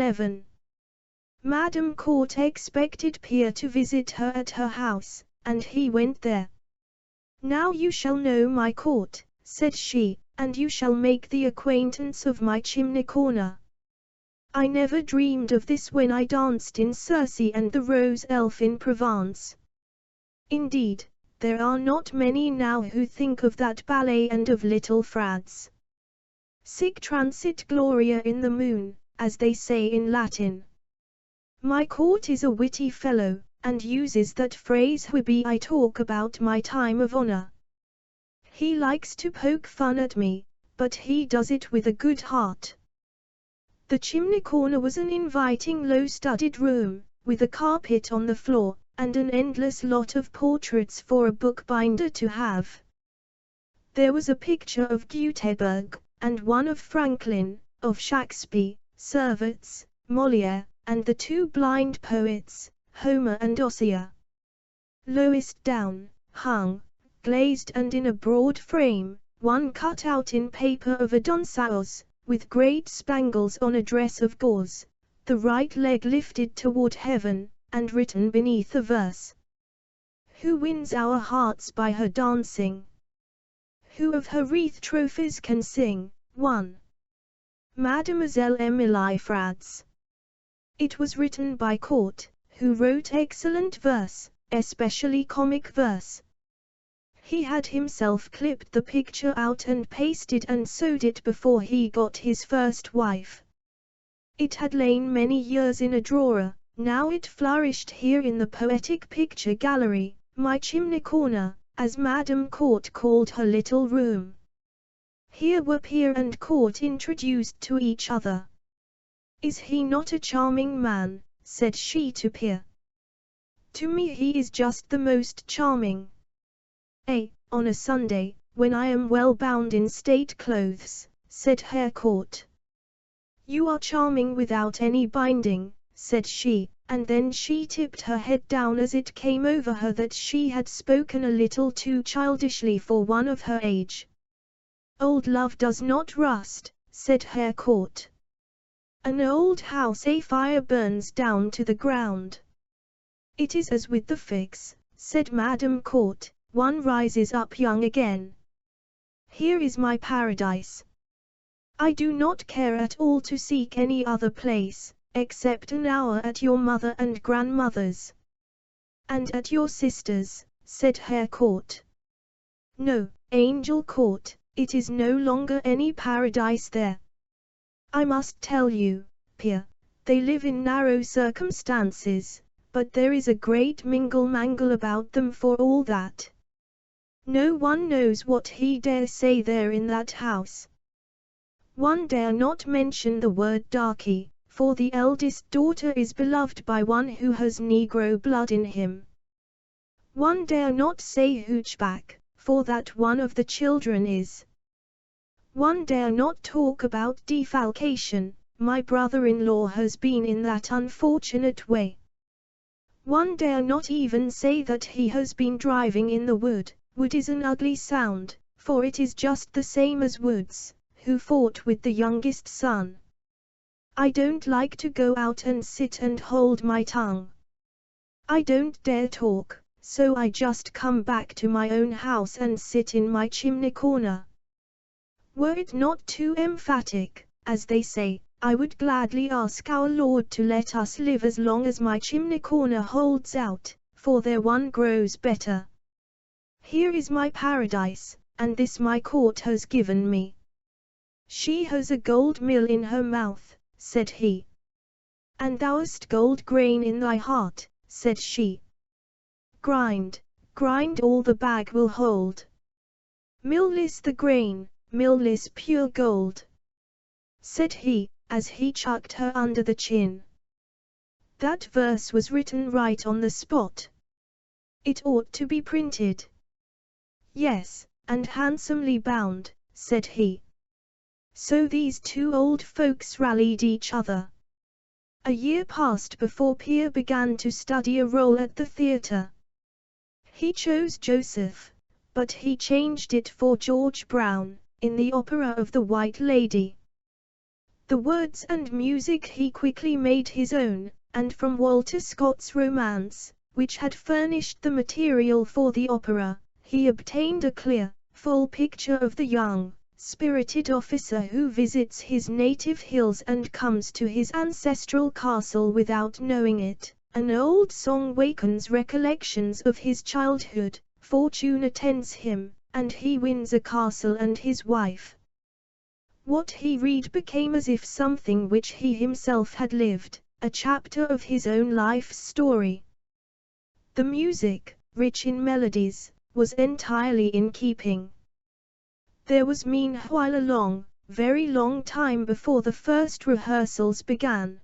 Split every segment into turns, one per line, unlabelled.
11. Madame Court expected Pierre to visit her at her house, and he went there. "Now you shall know my court," said she, "and you shall make the acquaintance of my chimney corner. I never dreamed of this when I danced in Circe and the Rose Elf in Provence. Indeed, there are not many now who think of that ballet and of little Franz. Sic transit gloria in the moon, as they say in Latin. My court is a witty fellow, and uses that phrase whibby I talk about my time of honor. He likes to poke fun at me, but he does it with a good heart." The chimney corner was an inviting low-studded room, with a carpet on the floor, and an endless lot of portraits for a bookbinder to have. There was a picture of Gutenberg, and one of Franklin, of Shakespeare, Servets, Molière, and the two blind poets, Homer and Ossian. Lowest down, hung, glazed and in a broad frame, one cut out in paper of a danseuse, with great spangles on a dress of gauze, the right leg lifted toward heaven, and written beneath a verse: "Who wins our hearts by her dancing? Who of her wreath trophies can sing?" 1. Mademoiselle Emilie Franz. It was written by Court, who wrote excellent verse, especially comic verse. He had himself clipped the picture out and pasted and sewed it before he got his first wife. It had lain many years in a drawer, now it flourished here in the poetic picture gallery, my chimney corner, as Madame Court called her little room. Here were Pierre and Court introduced to each other. "Is he not a charming man?" said she to Pierre. "To me he is just the most charming. On a Sunday, when I am well bound in state clothes," said Herr Court. "You are charming without any binding," said she, and then she tipped her head down as it came over her that she had spoken a little too childishly for one of her age. "Old love does not rust," said Herr Court. "An old house a fire burns down to the ground." "It is as with the figs," said Madame Court, "one rises up young again. Here is my paradise. I do not care at all to seek any other place, except an hour at your mother and grandmother's." "And at your sister's," said Herr Court. "No, Angel Court, it is no longer any paradise there. I must tell you, Pierre, they live in narrow circumstances, but there is a great mingle-mangle about them for all that. No one knows what he dare say there in that house. One dare not mention the word darky, for the eldest daughter is beloved by one who has Negro blood in him. One dare not say hoochback, for that one of the children is. One dare not talk about defalcation, my brother-in-law has been in that unfortunate way. One dare not even say that he has been driving in the wood. Wood is an ugly sound, for it is just the same as Woods, who fought with the youngest son. I don't like to go out and sit and hold my tongue. I don't dare talk, so I just come back to my own house and sit in my chimney corner. Were it not too emphatic, as they say, I would gladly ask our Lord to let us live as long as my chimney corner holds out, for there one grows better. Here is my paradise, and this my court has given me." "She has a gold mill in her mouth," said he. "And thou'st gold grain in thy heart," said she. "Grind, grind all the bag will hold. Millless the grain, millless pure gold," said he, as he chucked her under the chin. That verse was written right on the spot. It ought to be printed. "Yes, and handsomely bound," said he. So these two old folks rallied each other. A year passed before Pierre began to study a role at the theatre. He chose Joseph, but he changed it for George Brown, in the opera of the White Lady. The words and music he quickly made his own, and from Walter Scott's romance, which had furnished the material for the opera, he obtained a clear, full picture of the young, spirited officer who visits his native hills and comes to his ancestral castle without knowing it. An old song wakens recollections of his childhood, fortune attends him, and he wins a castle and his wife. What he read became as if something which he himself had lived, a chapter of his own life's story. The music, rich in melodies, was entirely in keeping. There was meanwhile a long, very long time before the first rehearsals began.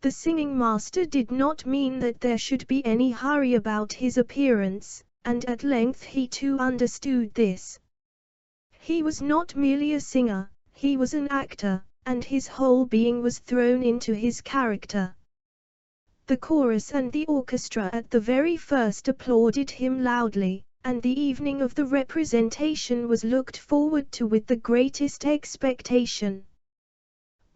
The singing master did not mean that there should be any hurry about his appearance, and at length he too understood this. He was not merely a singer, he was an actor, and his whole being was thrown into his character. The chorus and the orchestra at the very first applauded him loudly, and the evening of the representation was looked forward to with the greatest expectation.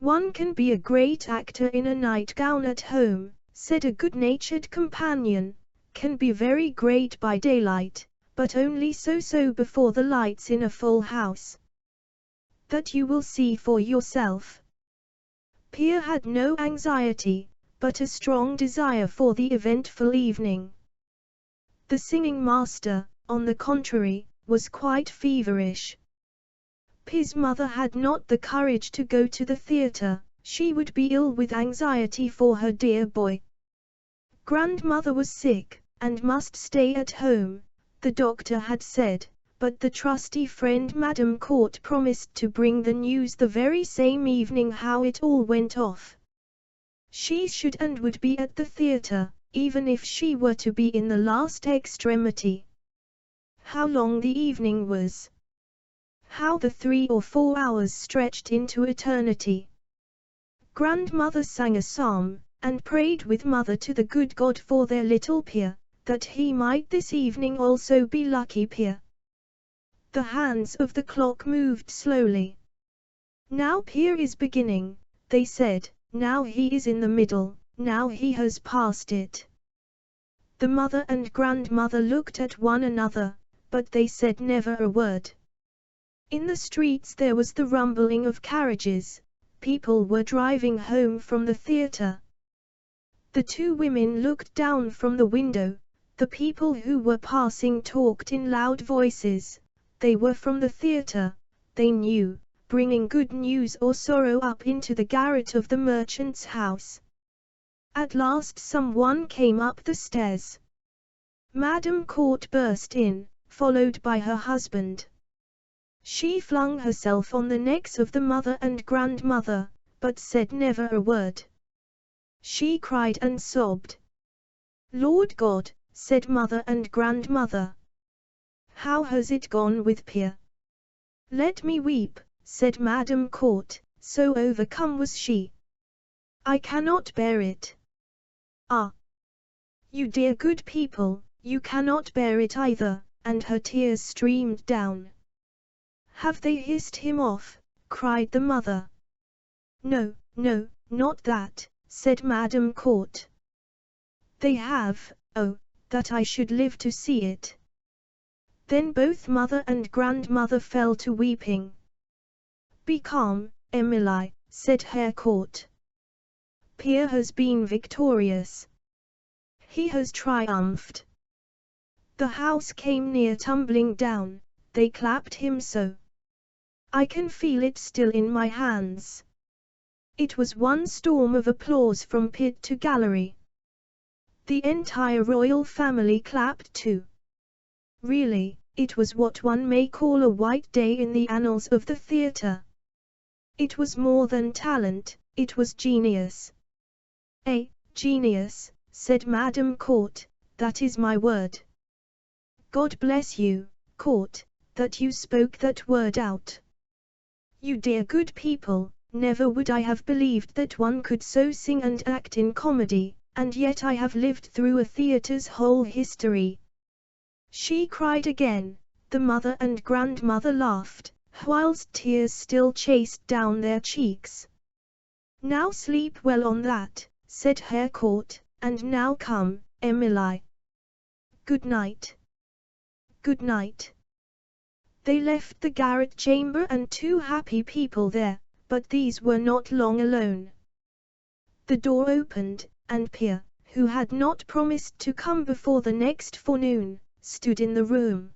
"One can be a great actor in a nightgown at home," said a good-natured companion, "can be very great by daylight, but only so before the lights in a full house. That you will see for yourself." Pierre had no anxiety, but a strong desire for the eventful evening. The singing master, on the contrary, was quite feverish. Pierre's mother had not the courage to go to the theatre, she would be ill with anxiety for her dear boy. Grandmother was sick, and must stay at home, the doctor had said, but the trusty friend Madame Court promised to bring the news the very same evening how it all went off. She should and would be at the theatre, even if she were to be in the last extremity. How long the evening was! How the 3 or 4 hours stretched into eternity! Grandmother sang a psalm, and prayed with mother to the good God for their little Pierre, that he might this evening also be lucky Pierre. The hands of the clock moved slowly. "Now Pierre is beginning," they said, "now he is in the middle, now he has passed it." The mother and grandmother looked at one another, but they said never a word. In the streets there was the rumbling of carriages, people were driving home from the theatre. The two women looked down from the window, the people who were passing talked in loud voices, they were from the theatre, they knew, bringing good news or sorrow up into the garret of the merchant's house. At last someone came up the stairs. Madame Court burst in, followed by her husband. She flung herself on the necks of the mother and grandmother, but said never a word. She cried and sobbed. "Lord God," said mother and grandmother. "How has it gone with Pierre?" "Let me weep," said Madame Court, so overcome was she. "I cannot bear it." "Ah! You dear good people, you cannot bear it either," and her tears streamed down. "Have they hissed him off?" cried the mother. "No, no, not that," said Madame Court. "They have, oh, that I should live to see it." Then both mother and grandmother fell to weeping. "Be calm, Emily," said Harcourt. "Pierre has been victorious. He has triumphed." The house came near tumbling down, they clapped him so. I can feel it still in my hands. It was one storm of applause from pit to gallery. The entire royal family clapped too. Really, it was what one may call a white day in the annals of the theatre. It was more than talent, it was genius. Genius," said Madame Court, "that is my word. God bless you, Court, that you spoke that word out. You dear good people, never would I have believed that one could so sing and act in comedy, and yet I have lived through a theatre's whole history." She cried again, the mother and grandmother laughed, whilst tears still chased down their cheeks. Now sleep well on that, said Harcourt, and now come, Emily. Good night. Good night. They left the garret chamber and 2 happy people there, but these were not long alone. The door opened, and Pierre, who had not promised to come before the next forenoon, stood in the room.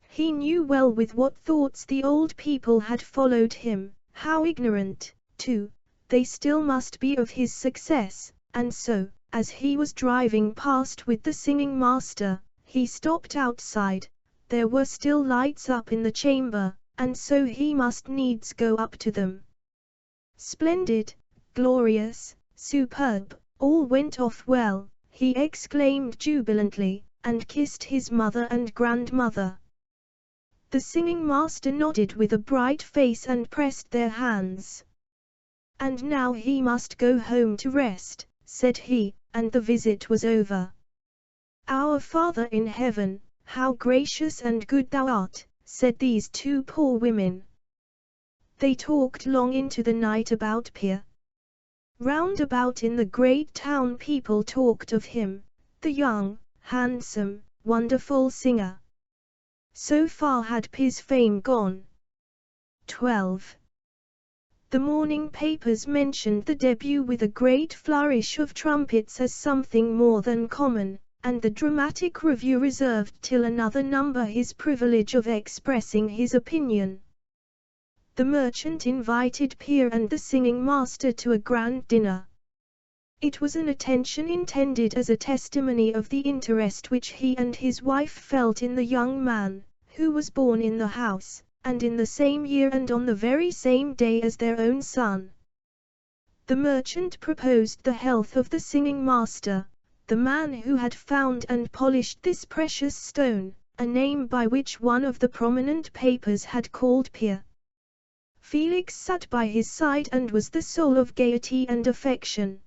He knew well with what thoughts the old people had followed him, how ignorant, too, they still must be of his success, and so, as he was driving past with the singing master, he stopped outside. There were still lights up in the chamber, and so he must needs go up to them. Splendid, glorious, superb, all went off well, he exclaimed jubilantly, and kissed his mother and grandmother. The singing master nodded with a bright face and pressed their hands. And now he must go home to rest, said he, and the visit was over. Our Father in heaven, how gracious and good thou art, said these 2 poor women. They talked long into the night about Pierre. Round about in the great town people talked of him, the young, handsome, wonderful singer. So far had Pierre's fame gone. 12. The morning papers mentioned the debut with a great flourish of trumpets as something more than common, and the dramatic review reserved till another number his privilege of expressing his opinion. The merchant invited Pierre and the singing master to a grand dinner. It was an attention intended as a testimony of the interest which he and his wife felt in the young man, who was born in the house, and in the same year and on the very same day as their own son. The merchant proposed the health of the singing master, the man who had found and polished this precious stone, a name by which one of the prominent papers had called Pierre. Felix sat by his side and was the soul of gaiety and affection.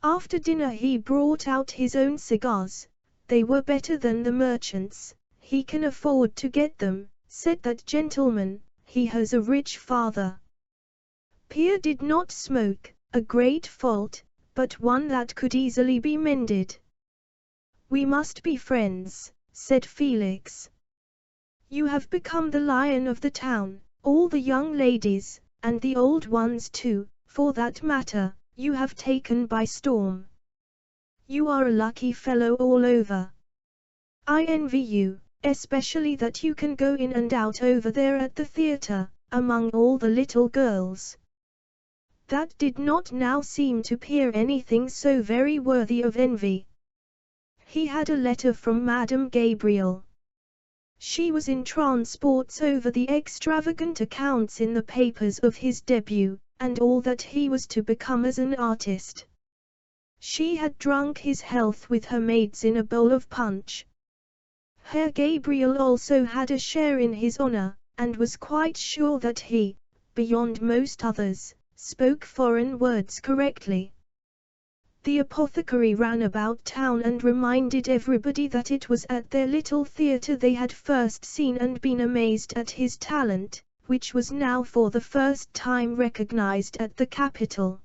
After dinner he brought out his own cigars. They were better than the merchant's. He can afford to get them, said that gentleman, he has a rich father. Pierre did not smoke, a great fault, but one that could easily be mended. We must be friends, said Felix. You have become the lion of the town, all the young ladies, and the old ones too, for that matter, you have taken by storm. You are a lucky fellow all over. I envy you, especially that you can go in and out over there at the theatre, among all the little girls. That did not now seem to Pierre anything so very worthy of envy. He had a letter from Madame Gabriel. She was in transports over the extravagant accounts in the papers of his debut, and all that he was to become as an artist. She had drunk his health with her maids in a bowl of punch. Herr Gabriel also had a share in his honor, and was quite sure that he, beyond most others, spoke foreign words correctly. The apothecary ran about town and reminded everybody that it was at their little theatre they had first seen and been amazed at his talent, which was now for the first time recognized at the capital.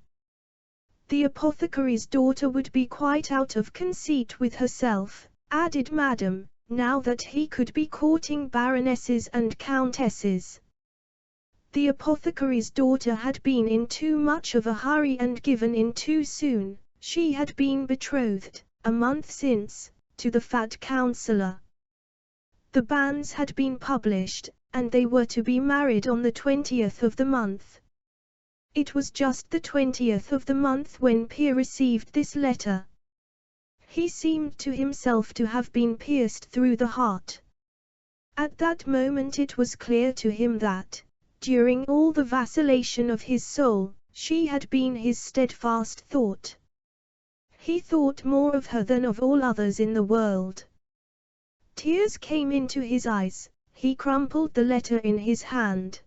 The apothecary's daughter would be quite out of conceit with herself, added Madame, now that he could be courting baronesses and countesses. The apothecary's daughter had been in too much of a hurry and given in too soon. She had been betrothed, a month since, to the fat councillor. The banns had been published, and they were to be married on the 20th of the month. It was just the 20th of the month when Pierre received this letter. He seemed to himself to have been pierced through the heart. At that moment it was clear to him that, during all the vacillation of his soul, she had been his steadfast thought. He thought more of her than of all others in the world. Tears came into his eyes, he crumpled the letter in his hand.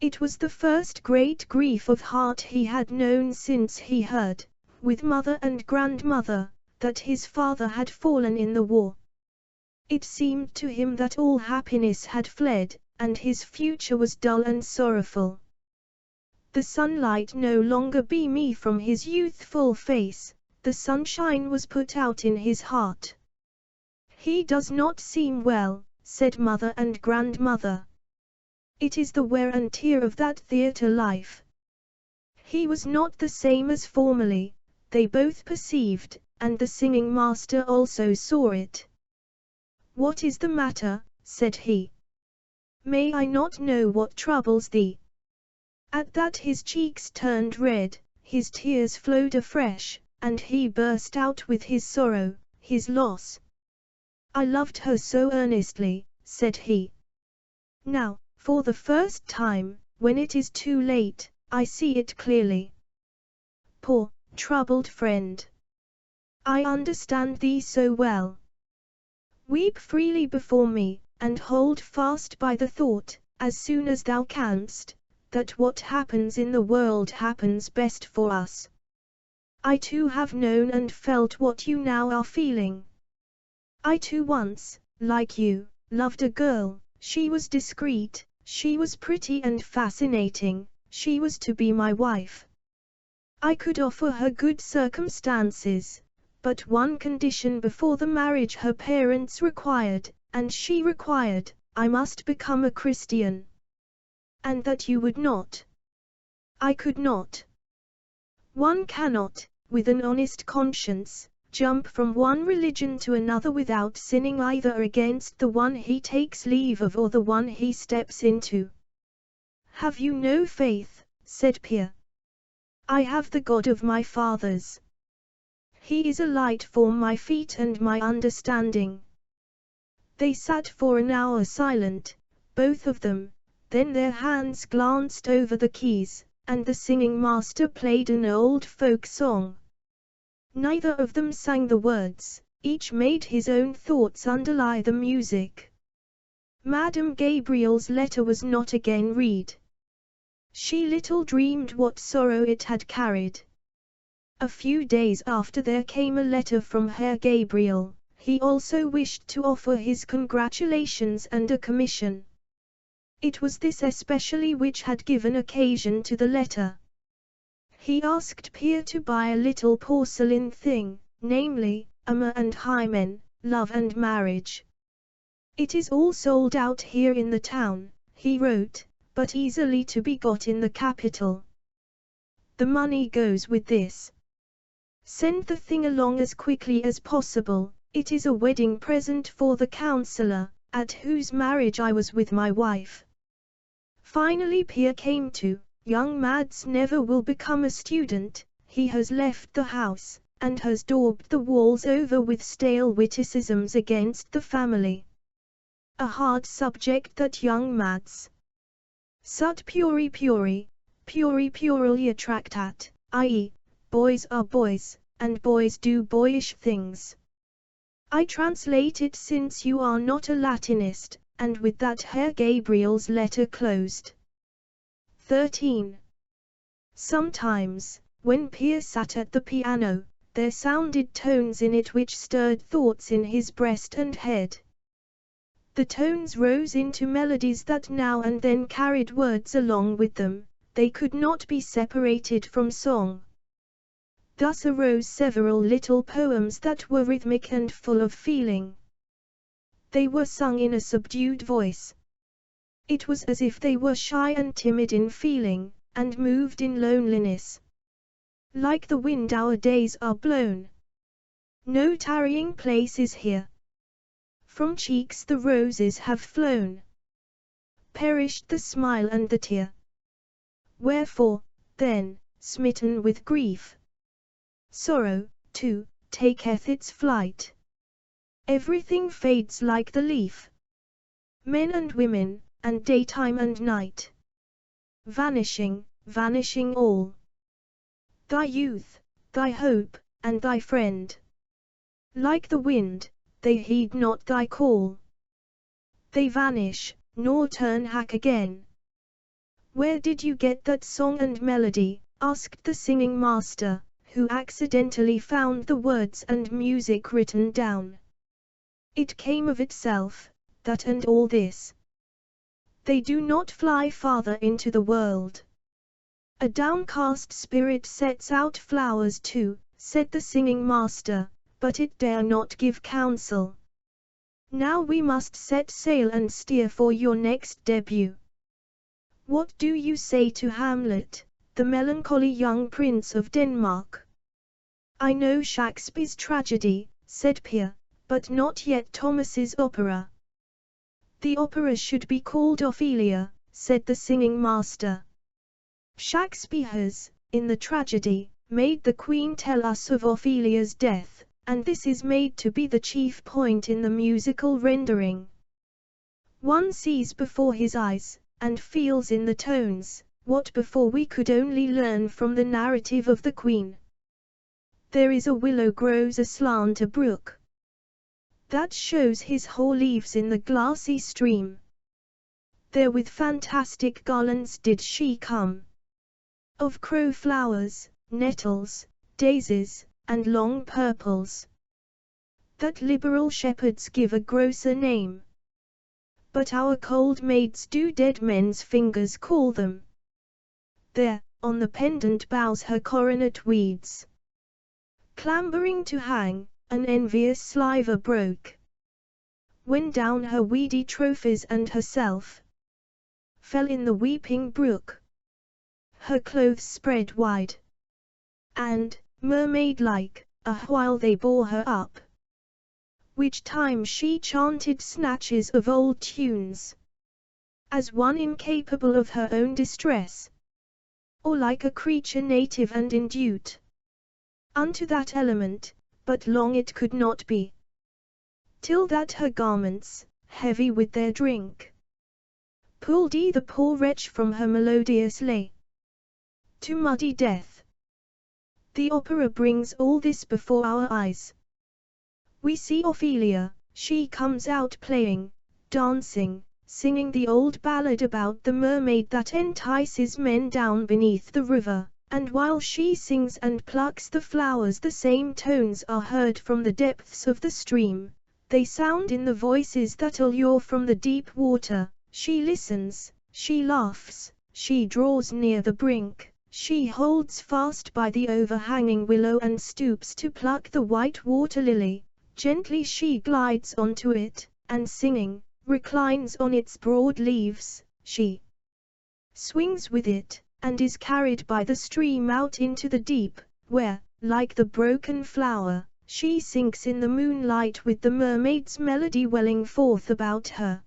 It was the first great grief of heart he had known since he heard, with mother and grandmother, that his father had fallen in the war. It seemed to him that all happiness had fled, and his future was dull and sorrowful. The sunlight no longer beamed from his youthful face, the sunshine was put out in his heart. "He does not seem well," said mother and grandmother. "It is the wear and tear of that theatre life. He was not the same as formerly," they both perceived, and the singing master also saw it. "What is the matter?" said he. "May I not know what troubles thee?" At that his cheeks turned red, his tears flowed afresh, and he burst out with his sorrow, his loss. "I loved her so earnestly," said he. "Now, for the first time, when it is too late, I see it clearly. Poor, troubled friend! I understand thee so well. Weep freely before me, and hold fast by the thought, as soon as thou canst, that what happens in the world happens best for us. I too have known and felt what you now are feeling. I too once, like you, loved a girl. She was discreet, she was pretty and fascinating, she was to be my wife. I could offer her good circumstances, but one condition before the marriage her parents required, and she required, I must become a Christian. And that you would not. I could not. One cannot, with an honest conscience, jump from one religion to another without sinning either against the one he takes leave of or the one he steps into." "Have you no faith?" said Pierre. "I have the God of my fathers. He is a light for my feet and my understanding." They sat for an hour silent, both of them, then their hands glanced over the keys, and the singing master played an old folk song. Neither of them sang the words, each made his own thoughts underlie the music. Madame Gabriel's letter was not again read. She little dreamed what sorrow it had carried. A few days after there came a letter from Herr Gabriel. He also wished to offer his congratulations and a commission. It was this especially which had given occasion to the letter. He asked Pierre to buy a little porcelain thing, namely, Emma and Hymen, love and marriage. "It is all sold out here in the town," he wrote, "but easily to be got in the capital. The money goes with this. Send the thing along as quickly as possible. It is a wedding present for the counselor, at whose marriage I was with my wife." Finally Pierre came to, young Mads never will become a student, he has left the house, and has daubed the walls over with stale witticisms against the family. A hard subject that young Mads. Sut puri purely attractat, i.e., boys are boys, and boys do boyish things. I translate it since you are not a Latinist, and with that Herr Gabriel's letter closed. 13. Sometimes, when Pierre sat at the piano, there sounded tones in it which stirred thoughts in his breast and head. The tones rose into melodies that now and then carried words along with them, they could not be separated from song. Thus arose several little poems that were rhythmic and full of feeling. They were sung in a subdued voice. It was as if they were shy and timid in feeling, and moved in loneliness. Like the wind our days are blown. No tarrying place is here. From cheeks the roses have flown. Perished the smile and the tear. Wherefore, then, smitten with grief, sorrow, too, taketh its flight. Everything fades like the leaf. Men and women, and daytime and night. Vanishing, vanishing all. Thy youth, thy hope, and thy friend. Like the wind, they heed not thy call. They vanish, nor turn back again. Where did you get that song and melody? Asked the singing master, who accidentally found the words and music written down. It came of itself, that and all this. They do not fly farther into the world. A downcast spirit sets out flowers too, said the singing master, but it dare not give counsel. Now we must set sail and steer for your next debut. What do you say to Hamlet, the melancholy young prince of Denmark? I know Shakespeare's tragedy, said Pierre, but not yet Thomas's opera. The opera should be called Ophelia, said the singing master. Shakespeare has, in the tragedy, made the queen tell us of Ophelia's death, and this is made to be the chief point in the musical rendering. One sees before his eyes, and feels in the tones, what before we could only learn from the narrative of the queen. There is a willow grows aslant a brook, that shows his whole leaves in the glassy stream. There with fantastic garlands did she come, of crow flowers, nettles, daisies, and long purples, that liberal shepherds give a grosser name. But our cold maids do dead men's fingers call them. There, on the pendant boughs her coronet weeds, clambering to hang, an envious sliver broke, when down her weedy trophies and herself fell in the weeping brook, her clothes spread wide, and, mermaid-like, while they bore her up, which time she chanted snatches of old tunes, as one incapable of her own distress, or like a creature native and endued unto that element, but long it could not be, till that her garments, heavy with their drink, pulled the poor wretch from her melodious lay to muddy death. The opera brings all this before our eyes. We see Ophelia, she comes out playing, dancing, singing the old ballad about the mermaid that entices men down beneath the river, and while she sings and plucks the flowers the same tones are heard from the depths of the stream, they sound in the voices that allure from the deep water. She listens, she laughs, she draws near the brink, she holds fast by the overhanging willow and stoops to pluck the white water lily. Gently she glides onto it, and singing, reclines on its broad leaves. She swings with it, and is carried by the stream out into the deep, where, like the broken flower, she sinks in the moonlight with the mermaid's melody welling forth about her.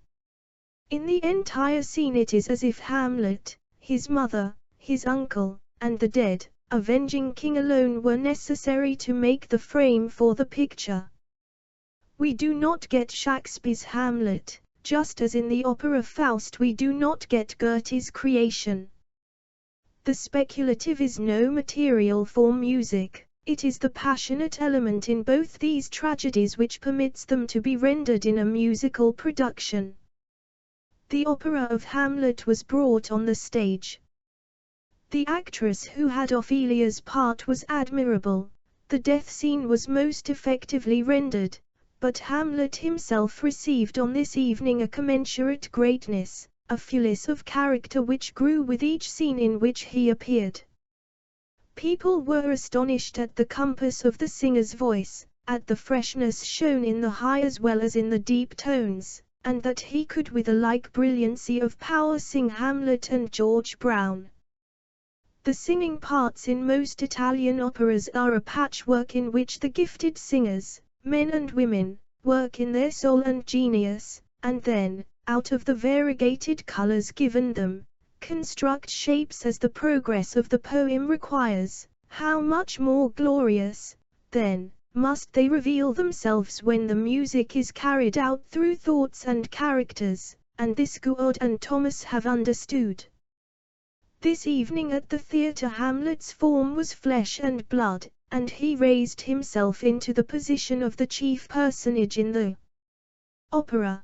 In the entire scene it is as if Hamlet, his mother, his uncle, and the dead, avenging king alone were necessary to make the frame for the picture. We do not get Shakespeare's Hamlet, just as in the opera Faust we do not get Goethe's creation. The speculative is no material for music, it is the passionate element in both these tragedies which permits them to be rendered in a musical production. The opera of Hamlet was brought on the stage. The actress who had Ophelia's part was admirable, the death scene was most effectively rendered, but Hamlet himself received on this evening a commensurate greatness, a fullness of character which grew with each scene in which he appeared. People were astonished at the compass of the singer's voice, at the freshness shown in the high as well as in the deep tones, and that he could with a like brilliancy of power sing Hamlet and George Brown. The singing parts in most Italian operas are a patchwork in which the gifted singers, men and women, work in their soul and genius, and then, out of the variegated colors given them, construct shapes as the progress of the poem requires. How much more glorious, then, must they reveal themselves when the music is carried out through thoughts and characters, and this God and Thomas have understood. This evening at the theatre Hamlet's form was flesh and blood, and he raised himself into the position of the chief personage in the opera.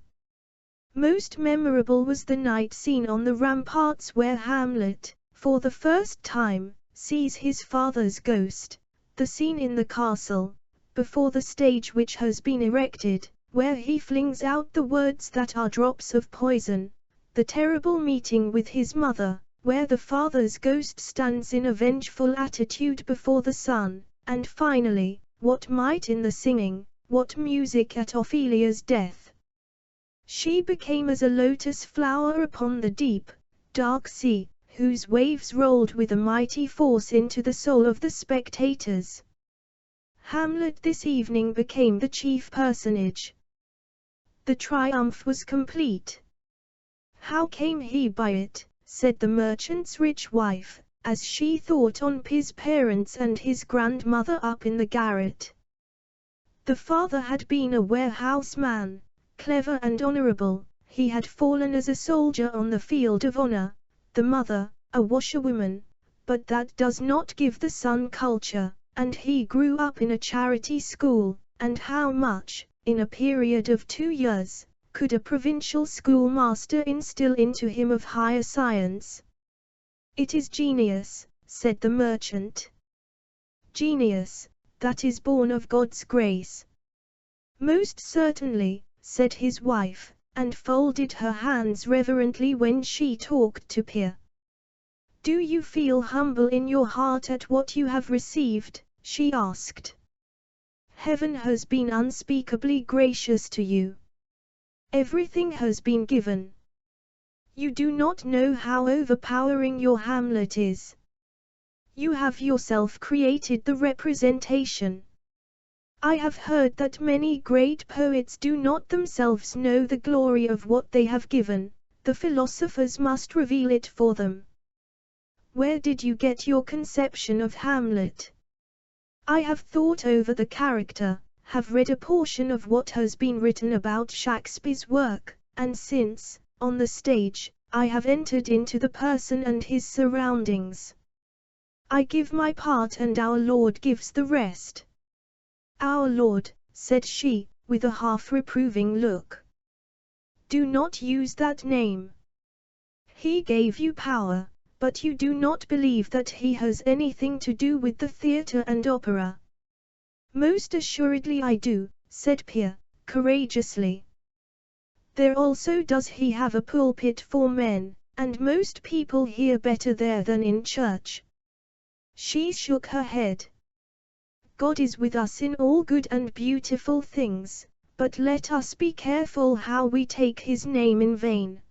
Most memorable was the night scene on the ramparts where Hamlet, for the first time, sees his father's ghost, the scene in the castle, before the stage which has been erected, where he flings out the words that are drops of poison, the terrible meeting with his mother, where the father's ghost stands in a vengeful attitude before the son, and finally, what might in the singing, what music at Ophelia's death. She became as a lotus flower upon the deep, dark sea, whose waves rolled with a mighty force into the soul of the spectators. Hamlet this evening became the chief personage. The triumph was complete. "How came he by it?" said the merchant's rich wife, as she thought on his parents and his grandmother up in the garret. The father had been a warehouse man, clever and honorable. He had fallen as a soldier on the field of honor, the mother, a washerwoman, but that does not give the son culture, and he grew up in a charity school, and how much, in a period of 2 years, could a provincial schoolmaster instill into him of higher science? "It is genius," said the merchant. "Genius, that is born of God's grace." "Most certainly," said his wife, and folded her hands reverently when she talked to Pierre. "Do you feel humble in your heart at what you have received?" she asked. "Heaven has been unspeakably gracious to you. Everything has been given. You do not know how overpowering your Hamlet is. You have yourself created the representation. I have heard that many great poets do not themselves know the glory of what they have given, the philosophers must reveal it for them. Where did you get your conception of Hamlet?" "I have thought over the character, have read a portion of what has been written about Shakespeare's work, and since, on the stage, I have entered into the person and his surroundings. I give my part and our Lord gives the rest." "Our Lord," said she, with a half-reproving look. "Do not use that name. He gave you power, but you do not believe that he has anything to do with the theatre and opera." "Most assuredly I do," said Pierre, courageously. "There also does he have a pulpit for men, and most people hear better there than in church." She shook her head. "God is with us in all good and beautiful things, but let us be careful how we take his name in vain.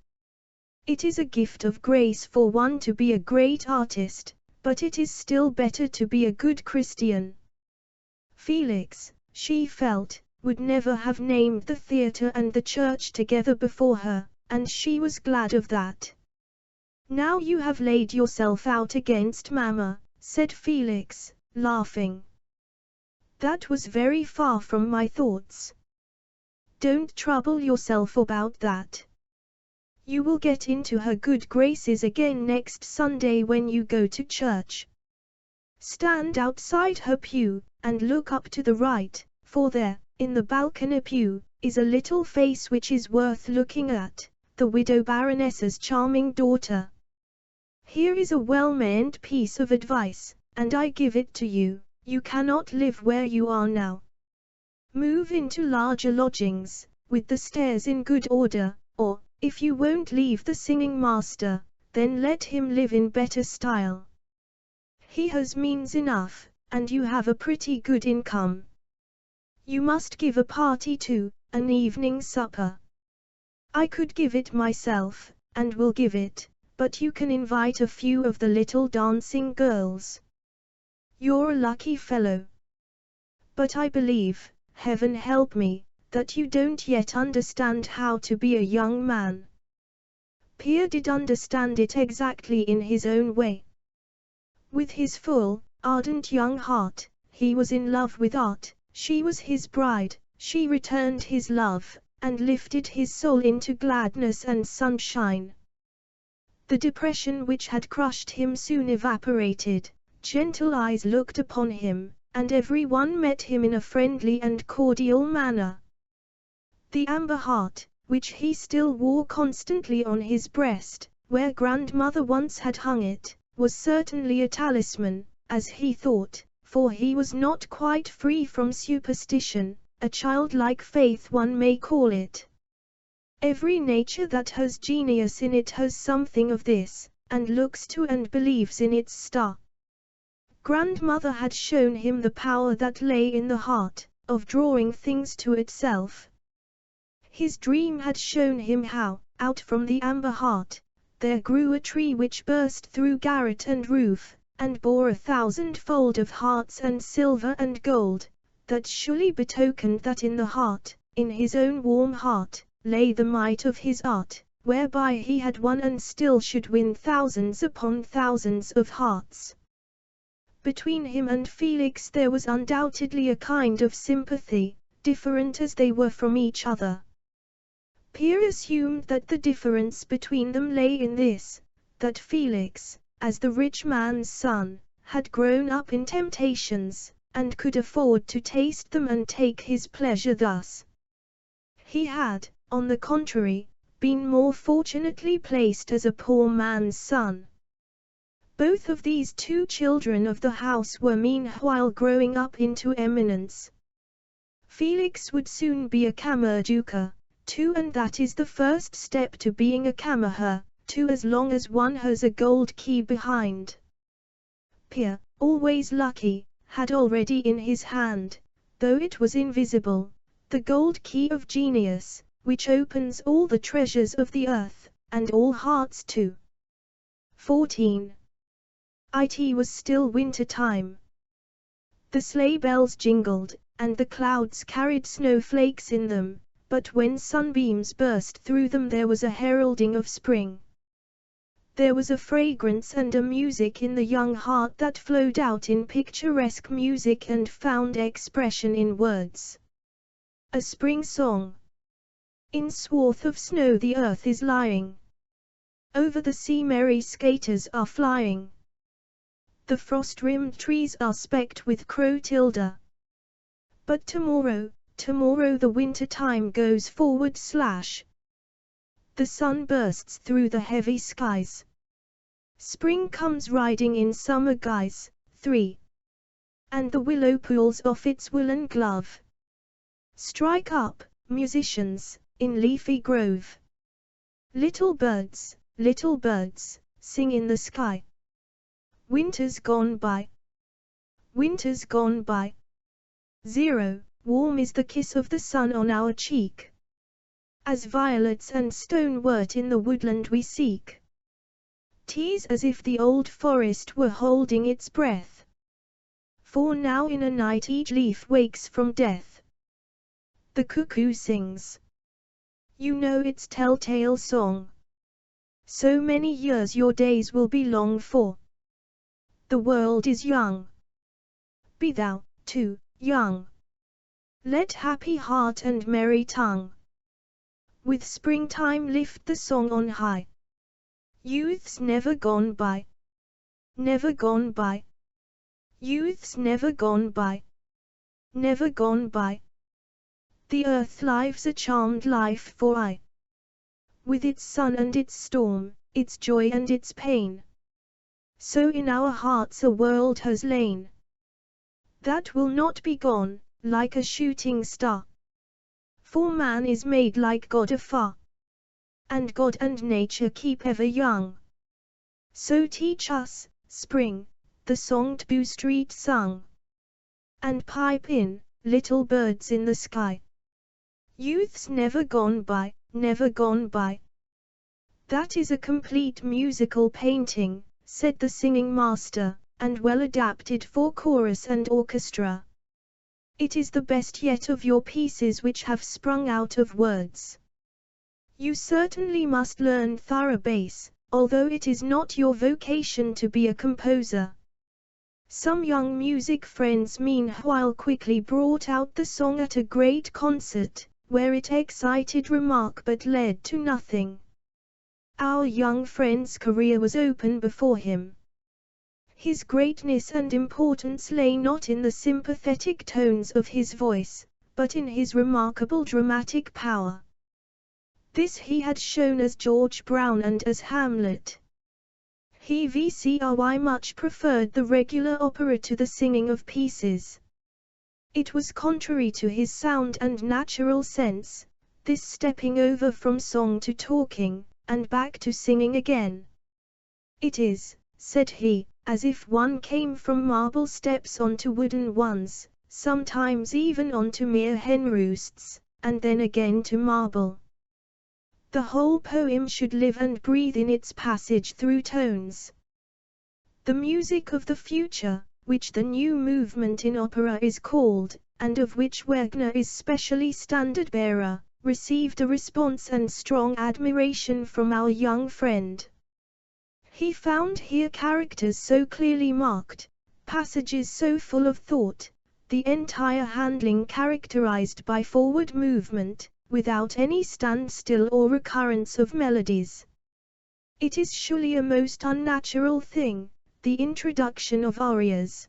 It is a gift of grace for one to be a great artist, but it is still better to be a good Christian." Felix, she felt, would never have named the theatre and the church together before her, and she was glad of that. "Now you have laid yourself out against Mamma," said Felix, laughing. "That was very far from my thoughts. Don't trouble yourself about that. You will get into her good graces again next Sunday when you go to church. Stand outside her pew, and look up to the right, for there, in the balcony pew, is a little face which is worth looking at, the widow Baroness's charming daughter. Here is a well-meant piece of advice, and I give it to you. You cannot live where you are now. Move into larger lodgings, with the stairs in good order, or, if you won't leave the singing master, then let him live in better style. He has means enough, and you have a pretty good income. You must give a party too, an evening supper. I could give it myself, and will give it, but you can invite a few of the little dancing girls. You're a lucky fellow. But I believe, heaven help me, that you don't yet understand how to be a young man." Pierre did understand it exactly in his own way. With his full, ardent young heart, he was in love with art. She was his bride, she returned his love, and lifted his soul into gladness and sunshine. The depression which had crushed him soon evaporated, gentle eyes looked upon him, and every one met him in a friendly and cordial manner. The amber heart, which he still wore constantly on his breast, where grandmother once had hung it, was certainly a talisman, as he thought, for he was not quite free from superstition, a childlike faith one may call it. Every nature that has genius in it has something of this, and looks to and believes in its star. Grandmother had shown him the power that lay in the heart, of drawing things to itself. His dream had shown him how, out from the amber heart, there grew a tree which burst through garret and roof, and bore 1,000-fold of hearts and silver and gold, that surely betokened that in the heart, in his own warm heart, lay the might of his art, whereby he had won and still should win thousands upon thousands of hearts. Between him and Felix there was undoubtedly a kind of sympathy, different as they were from each other. Pierre assumed that the difference between them lay in this, that Felix, as the rich man's son, had grown up in temptations, and could afford to taste them and take his pleasure thus. He had, on the contrary, been more fortunately placed as a poor man's son. Both of these two children of the house were meanwhile growing up into eminence. Felix would soon be a kammerjuker, too, and that is the first step to being a kammerherr, too, as long as one has a gold key behind. Pierre, always lucky, had already in his hand, though it was invisible, the gold key of genius, which opens all the treasures of the earth, and all hearts too. 14. It was still winter time. The sleigh bells jingled, and the clouds carried snowflakes in them, but when sunbeams burst through them there was a heralding of spring. There was a fragrance and a music in the young heart that flowed out in picturesque music and found expression in words. A spring song. In swath of snow the earth is lying. Over the sea merry skaters are flying. The frost-rimmed trees are specked with crow-tilde. But tomorrow the winter time goes forward / The sun bursts through the heavy skies. Spring comes riding in summer guise. 3. And the willow pulls off its woolen glove. Strike up, musicians, in leafy grove. Little birds, sing in the sky. Winter's gone by. Winter's gone by. 0. Warm is the kiss of the sun on our cheek. As violets and stonewort in the woodland we seek. 'Tis as if the old forest were holding its breath. For now in a night each leaf wakes from death. The cuckoo sings. You know its telltale song. So many years your days will be long for. The world is young. Be thou, too, young. Let happy heart and merry tongue with springtime lift the song on high. Youth's never gone by. Never gone by. Youth's never gone by. Never gone by. The earth lives a charmed life for aye. With its sun and its storm, its joy and its pain. So in our hearts a world has lain. That will not be gone, like a shooting star. For man is made like God afar. And God and nature keep ever young. So teach us, spring, the song to street sung. And pipe in, little birds in the sky. Youth's never gone by, never gone by. That is a complete musical painting, said the singing master, and well adapted for chorus and orchestra. It is the best yet of your pieces which have sprung out of words. You certainly must learn thorough bass, although it is not your vocation to be a composer. Some young music friends meanwhile quickly brought out the song at a great concert, where it excited remark but led to nothing. Our young friend's career was open before him. His greatness and importance lay not in the sympathetic tones of his voice, but in his remarkable dramatic power. This he had shown as George Brown and as Hamlet. He very much preferred the regular opera to the singing of pieces. It was contrary to his sound and natural sense, this stepping over from song to talking, and back to singing again. "It is," said he, "as if one came from marble steps onto wooden ones, sometimes even onto mere hen roosts, and then again to marble." The whole poem should live and breathe in its passage through tones. The music of the future, which the new movement in opera is called, and of which Wagner is specially standard-bearer, received a response and strong admiration from our young friend. He found here characters so clearly marked, passages so full of thought, the entire handling characterized by forward movement, without any standstill or recurrence of melodies. It is surely a most unnatural thing, the introduction of arias.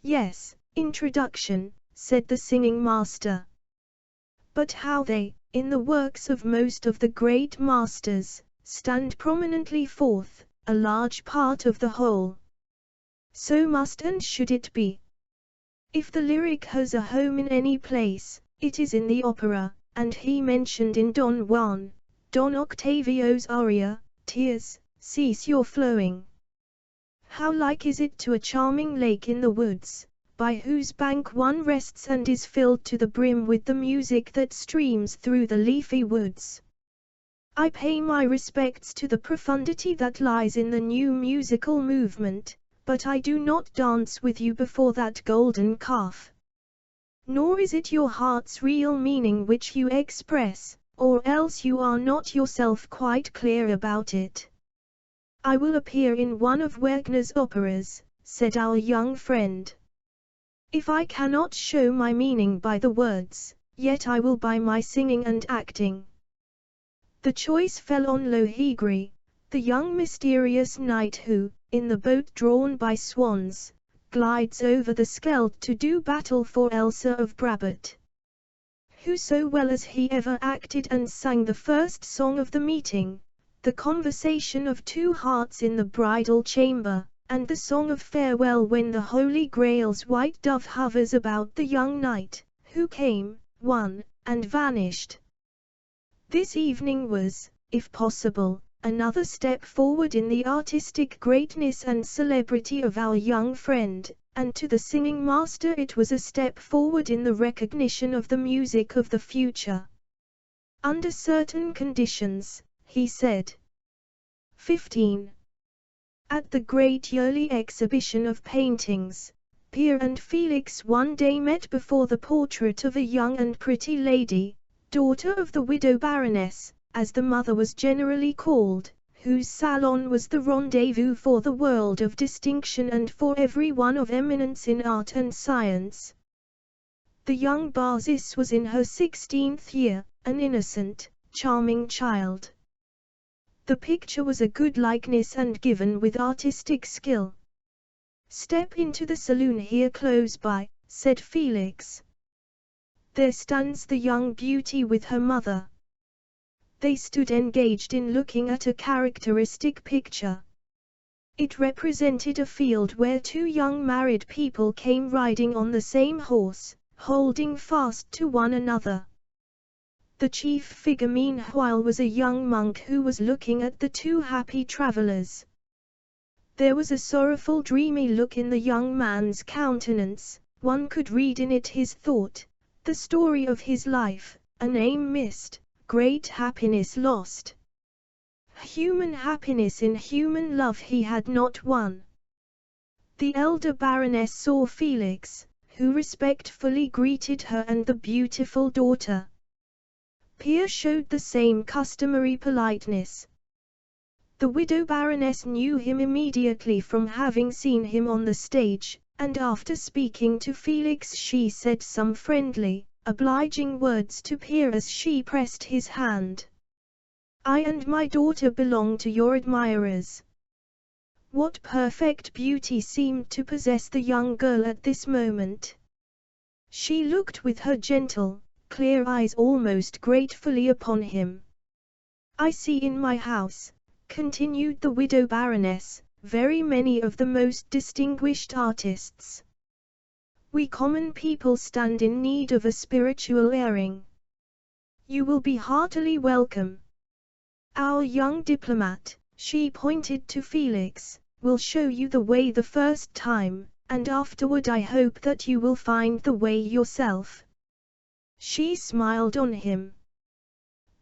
"Yes, introduction," said the singing master. "But how they, in the works of most of the great masters, stand prominently forth, a large part of the whole. So must and should it be. If the lyric has a home in any place, it is in the opera, and he mentioned in Don Juan, Don Octavio's aria, 'Tears, cease your flowing.' How like is it to a charming lake in the woods, by whose bank one rests and is filled to the brim with the music that streams through the leafy woods. I pay my respects to the profundity that lies in the new musical movement, but I do not dance with you before that golden calf. Nor is it your heart's real meaning which you express, or else you are not yourself quite clear about it." "I will appear in one of Wagner's operas," said our young friend. "If I cannot show my meaning by the words, yet I will by my singing and acting." The choice fell on Lohengrin, the young mysterious knight who, in the boat drawn by swans, glides over the Scheldt to do battle for Elsa of Brabant. Who so well as he ever acted and sang the first song of the meeting, the conversation of two hearts in the bridal chamber, and the song of farewell when the Holy Grail's white dove hovers about the young knight, who came, won, and vanished. This evening was, if possible, another step forward in the artistic greatness and celebrity of our young friend, and to the singing master it was a step forward in the recognition of the music of the future. "Under certain conditions," he said. 15. At the great yearly exhibition of paintings, Pierre and Felix one day met before the portrait of a young and pretty lady, daughter of the widow Baroness, as the mother was generally called, whose salon was the rendezvous for the world of distinction and for every one of eminence in art and science. The young Barzis was in her 16th year, an innocent, charming child. The picture was a good likeness and given with artistic skill. "Step into the saloon here close by," said Felix. "There stands the young beauty with her mother." They stood engaged in looking at a characteristic picture. It represented a field where two young married people came riding on the same horse, holding fast to one another. The chief figure meanwhile was a young monk who was looking at the two happy travelers. There was a sorrowful dreamy look in the young man's countenance, one could read in it his thought, the story of his life, an aim missed, great happiness lost. Human happiness in human love he had not won. The elder Baroness saw Felix, who respectfully greeted her and the beautiful daughter. Pierre showed the same customary politeness. The widow Baroness knew him immediately from having seen him on the stage, and after speaking to Felix she said some friendly, obliging words to Pierre as she pressed his hand. "I and my daughter belong to your admirers." What perfect beauty seemed to possess the young girl at this moment. She looked with her gentle, clear eyes almost gratefully upon him. "I see in my house," continued the widow Baroness, "very many of the most distinguished artists. We common people stand in need of a spiritual airing. You will be heartily welcome." Our young diplomat, She pointed to Felix, will show you the way the first time, and afterward I hope that you will find the way yourself. She smiled on him.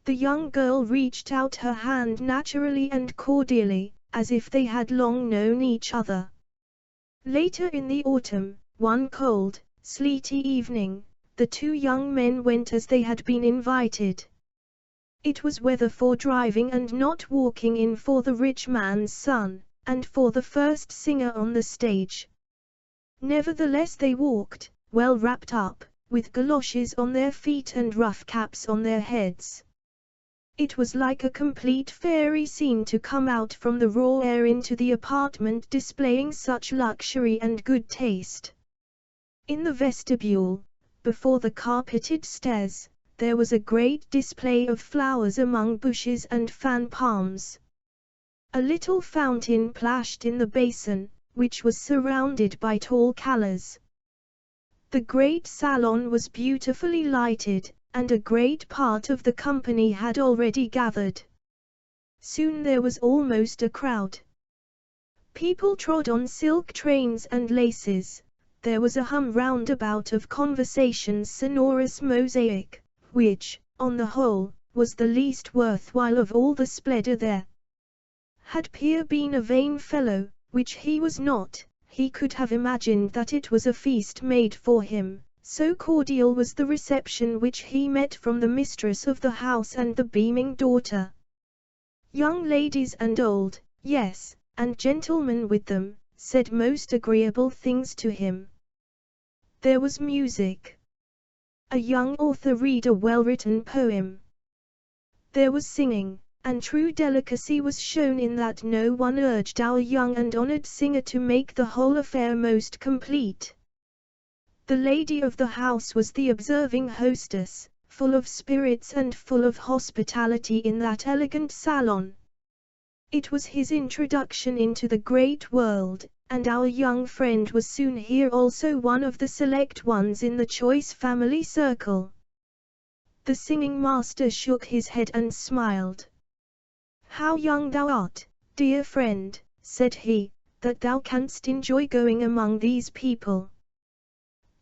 The young girl reached out her hand naturally and cordially, as if they had long known each other. Later in the autumn, one cold, sleety evening, the two young men went as they had been invited. It was weather for driving and not walking in for the rich man's son, and for the first singer on the stage. Nevertheless they walked, well wrapped up, with galoshes on their feet and rough caps on their heads. It was like a complete fairy scene to come out from the raw air into the apartment displaying such luxury and good taste. In the vestibule, before the carpeted stairs, there was a great display of flowers among bushes and fan palms. A little fountain plashed in the basin, which was surrounded by tall callas. The great salon was beautifully lighted, and a great part of the company had already gathered. Soon there was almost a crowd. People trod on silk trains and laces. There was a hum roundabout of conversation's sonorous mosaic, which, on the whole, was the least worthwhile of all the splendor there. Had Pierre been a vain fellow, which he was not, he could have imagined that it was a feast made for him. So cordial was the reception which he met from the mistress of the house and the beaming daughter. Young ladies and old, yes, and gentlemen with them, said most agreeable things to him. There was music. A young author read a well-written poem. There was singing, and true delicacy was shown in that no one urged our young and honored singer to make the whole affair most complete. The lady of the house was the observing hostess, full of spirits and full of hospitality in that elegant salon. It was his introduction into the great world, and our young friend was soon here also one of the select ones in the choice family circle. The singing master shook his head and smiled. "How young thou art, dear friend," said he, "that thou canst enjoy going among these people.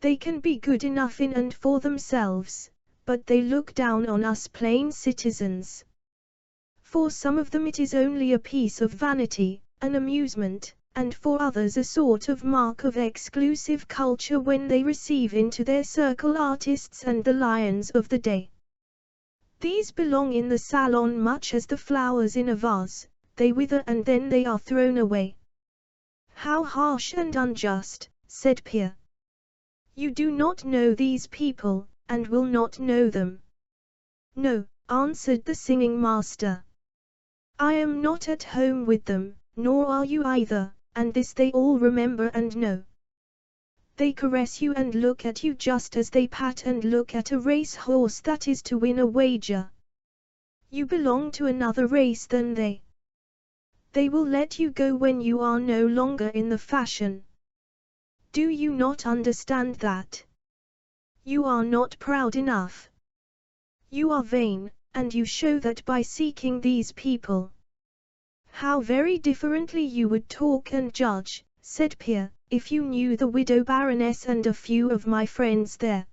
They can be good enough in and for themselves, but they look down on us plain citizens. For some of them it is only a piece of vanity, an amusement, and for others a sort of mark of exclusive culture when they receive into their circle artists and the lions of the day. These belong in the salon much as the flowers in a vase, they wither and then they are thrown away." "How harsh and unjust," said Pierre. "You do not know these people, and will not know them." "No," answered the singing master. "I am not at home with them, nor are you either, and this they all remember and know. They caress you and look at you just as they pat and look at a race horse that is to win a wager. You belong to another race than they. They will let you go when you are no longer in the fashion. Do you not understand that? You are not proud enough. You are vain, and you show that by seeking these people." "How very differently you would talk and judge," said Pierre, "if you knew the widow Baroness and a few of my friends there."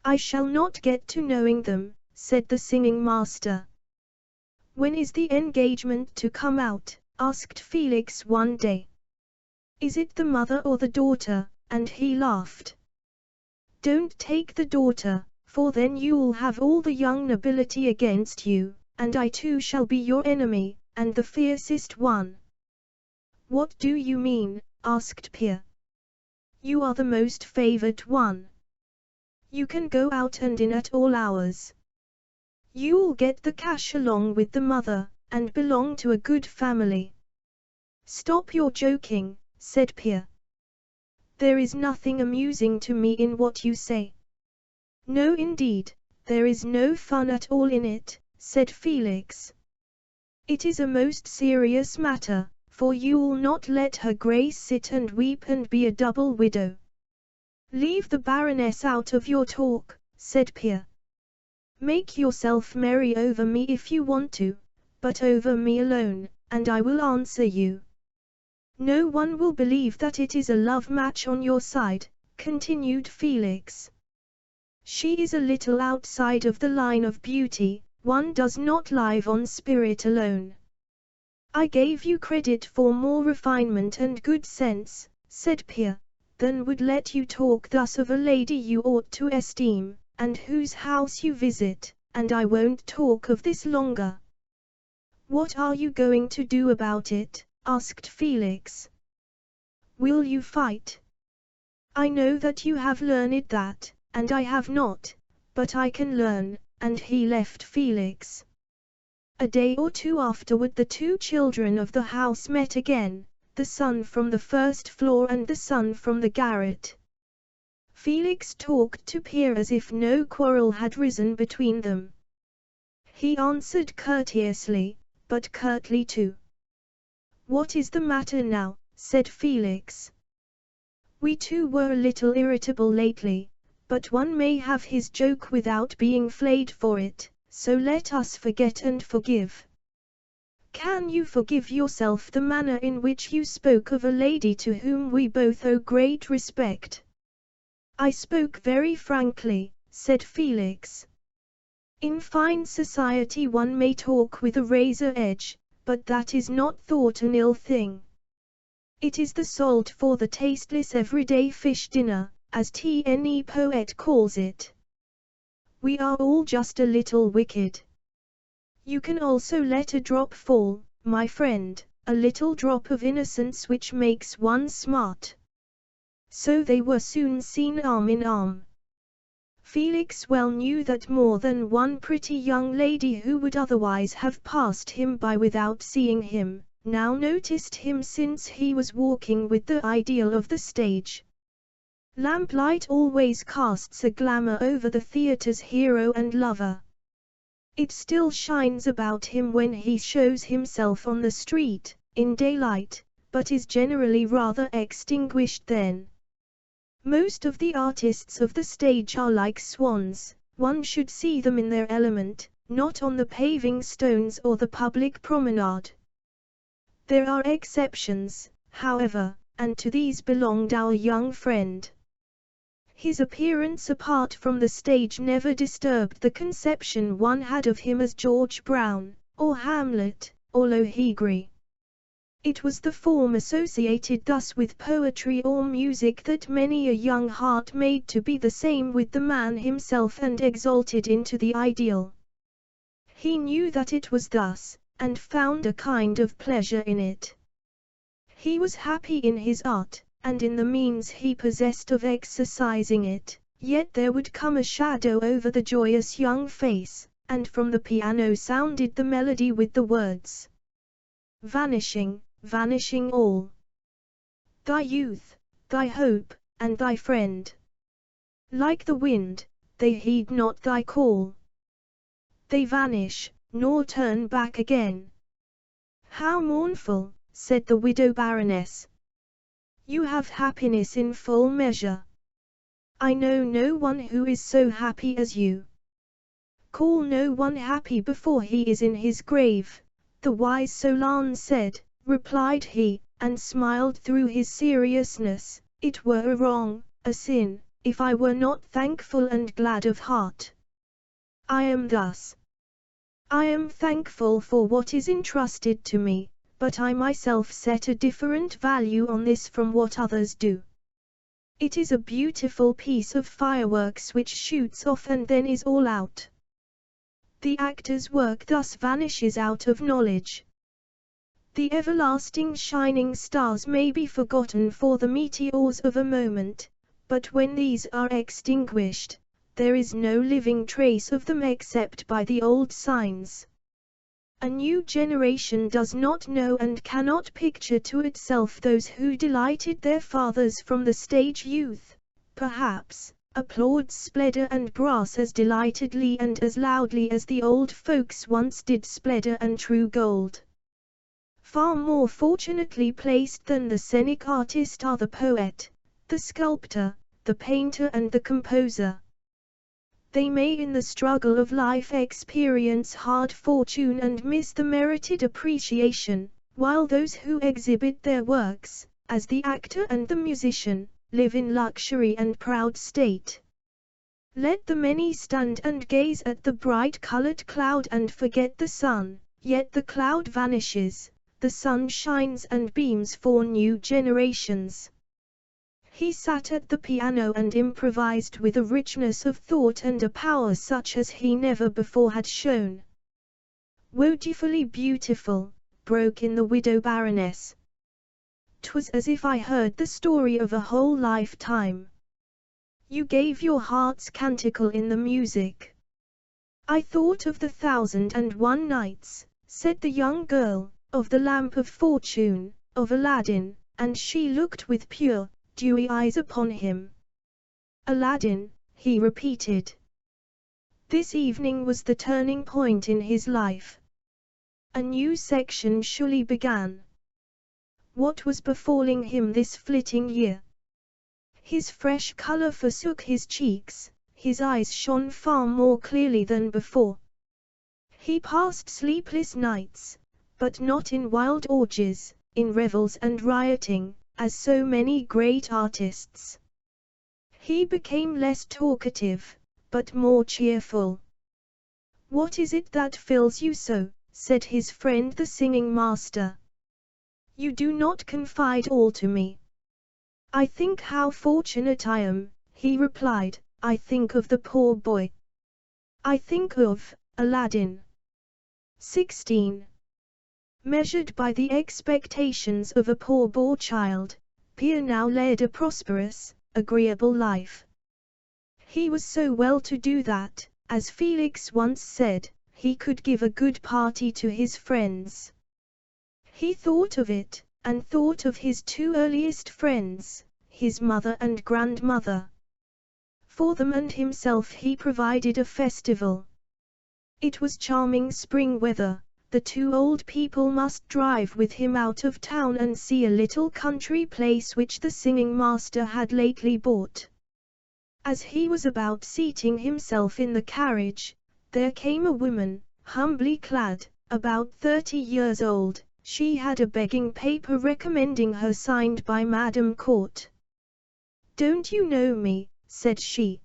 "I shall not get to knowing them," said the singing master. "When is the engagement to come out?" asked Felix one day. "Is it the mother or the daughter?" and he laughed. "Don't take the daughter, for then you'll have all the young nobility against you, and I too shall be your enemy, and the fiercest one." "What do you mean?" asked Pierre. "You are the most favored one. You can go out and in at all hours. You'll get the cash along with the mother, and belong to a good family." "Stop your joking," said Pierre. "There is nothing amusing to me in what you say." "No indeed, there is no fun at all in it," said Felix. "It is a most serious matter, for you'll not let her Grace sit and weep and be a double widow." "Leave the Baroness out of your talk," said Pierre. "Make yourself merry over me if you want to, but over me alone, and I will answer you. No one will believe that it is a love match on your side, continued Felix. She is a little outside of the line of beauty, one does not live on spirit alone. I gave you credit for more refinement and good sense, said Pierre, than would let you talk thus of a lady you ought to esteem, and whose house you visit, and I won't talk of this longer. What are you going to do about it? Asked Felix. Will you fight? I know that you have learned that, and I have not, but I can learn, and he left Felix. A day or two afterward the two children of the house met again, the son from the first floor and the son from the garret. Felix talked to Pierre as if no quarrel had risen between them. He answered courteously, but curtly too. What is the matter now? Said Felix. We too were a little irritable lately, but one may have his joke without being flayed for it, so let us forget and forgive. Can you forgive yourself the manner in which you spoke of a lady to whom we both owe great respect? I spoke very frankly, said Felix. In fine society one may talk with a razor edge, but that is not thought an ill thing. It is the salt for the tasteless everyday fish dinner, as T.N.E. poet calls it. We are all just a little wicked. You can also let a drop fall, my friend, a little drop of innocence which makes one smart. So they were soon seen arm in arm. Felix well knew that more than one pretty young lady who would otherwise have passed him by without seeing him, now noticed him since he was walking with the ideal of the stage. Lamplight always casts a glamour over the theatre's hero and lover. It still shines about him when he shows himself on the street, in daylight, but is generally rather extinguished then. Most of the artists of the stage are like swans, one should see them in their element, not on the paving stones or the public promenade. There are exceptions, however, and to these belonged our young friend. His appearance apart from the stage never disturbed the conception one had of him as George Brown, or Hamlet, or Lohengrin. It was the form associated thus with poetry or music that many a young heart made to be the same with the man himself and exalted into the ideal. He knew that it was thus, and found a kind of pleasure in it. He was happy in his art, and in the means he possessed of exercising it, yet there would come a shadow over the joyous young face, and from the piano sounded the melody with the words, "Vanishing, vanishing all. Thy youth, thy hope, and thy friend. Like the wind, they heed not thy call. They vanish, nor turn back again." How mournful, said the widow Baroness. You have happiness in full measure. I know no one who is so happy as you. Call no one happy before he is in his grave, the wise Solon said, replied he, and smiled through his seriousness. It were a wrong, a sin, if I were not thankful and glad of heart. I am thus. I am thankful for what is entrusted to me, but I myself set a different value on this from what others do. It is a beautiful piece of fireworks which shoots off and then is all out. The actor's work thus vanishes out of knowledge. The everlasting shining stars may be forgotten for the meteors of a moment, but when these are extinguished, there is no living trace of them except by the old signs. A new generation does not know and cannot picture to itself those who delighted their fathers from the stage youth, perhaps, applauds Splendor and brass as delightedly and as loudly as the old folks once did Splendor and True Gold. Far more fortunately placed than the scenic artist are the poet, the sculptor, the painter and the composer. They may in the struggle of life experience hard fortune and miss the merited appreciation, while those who exhibit their works, as the actor and the musician, live in luxury and proud state. Let the many stand and gaze at the bright-colored cloud and forget the sun, yet the cloud vanishes, the sun shines and beams for new generations. He sat at the piano and improvised with a richness of thought and a power such as he never before had shown. "Woefully beautiful," broke in the widow Baroness. "'Twas as if I heard the story of a whole lifetime. You gave your heart's canticle in the music." "I thought of the 1001 Nights," said the young girl, "of the Lamp of Fortune, of Aladdin," and she looked with pure, dewy eyes upon him. "Aladdin," he repeated. This evening was the turning point in his life. A new section surely began. What was befalling him this flitting year? His fresh color forsook his cheeks, his eyes shone far more clearly than before. He passed sleepless nights, but not in wild orgies, in revels and rioting, as so many great artists. He became less talkative, but more cheerful. "What is it that fills you so?" said his friend the singing master. "You do not confide all to me." "I think how fortunate I am," he replied. "I think of the poor boy. I think of Aladdin." 16. Measured by the expectations of a poor child, Pierre now led a prosperous, agreeable life. He was so well-to-do that, as Felix once said, he could give a good party to his friends. He thought of it, and thought of his two earliest friends, his mother and grandmother. For them and himself he provided a festival. It was charming spring weather. The two old people must drive with him out of town and see a little country place which the singing master had lately bought. As he was about seating himself in the carriage, there came a woman, humbly clad, about 30 years old. She had a begging paper recommending her signed by Madame Court. "Don't you know me?" said she.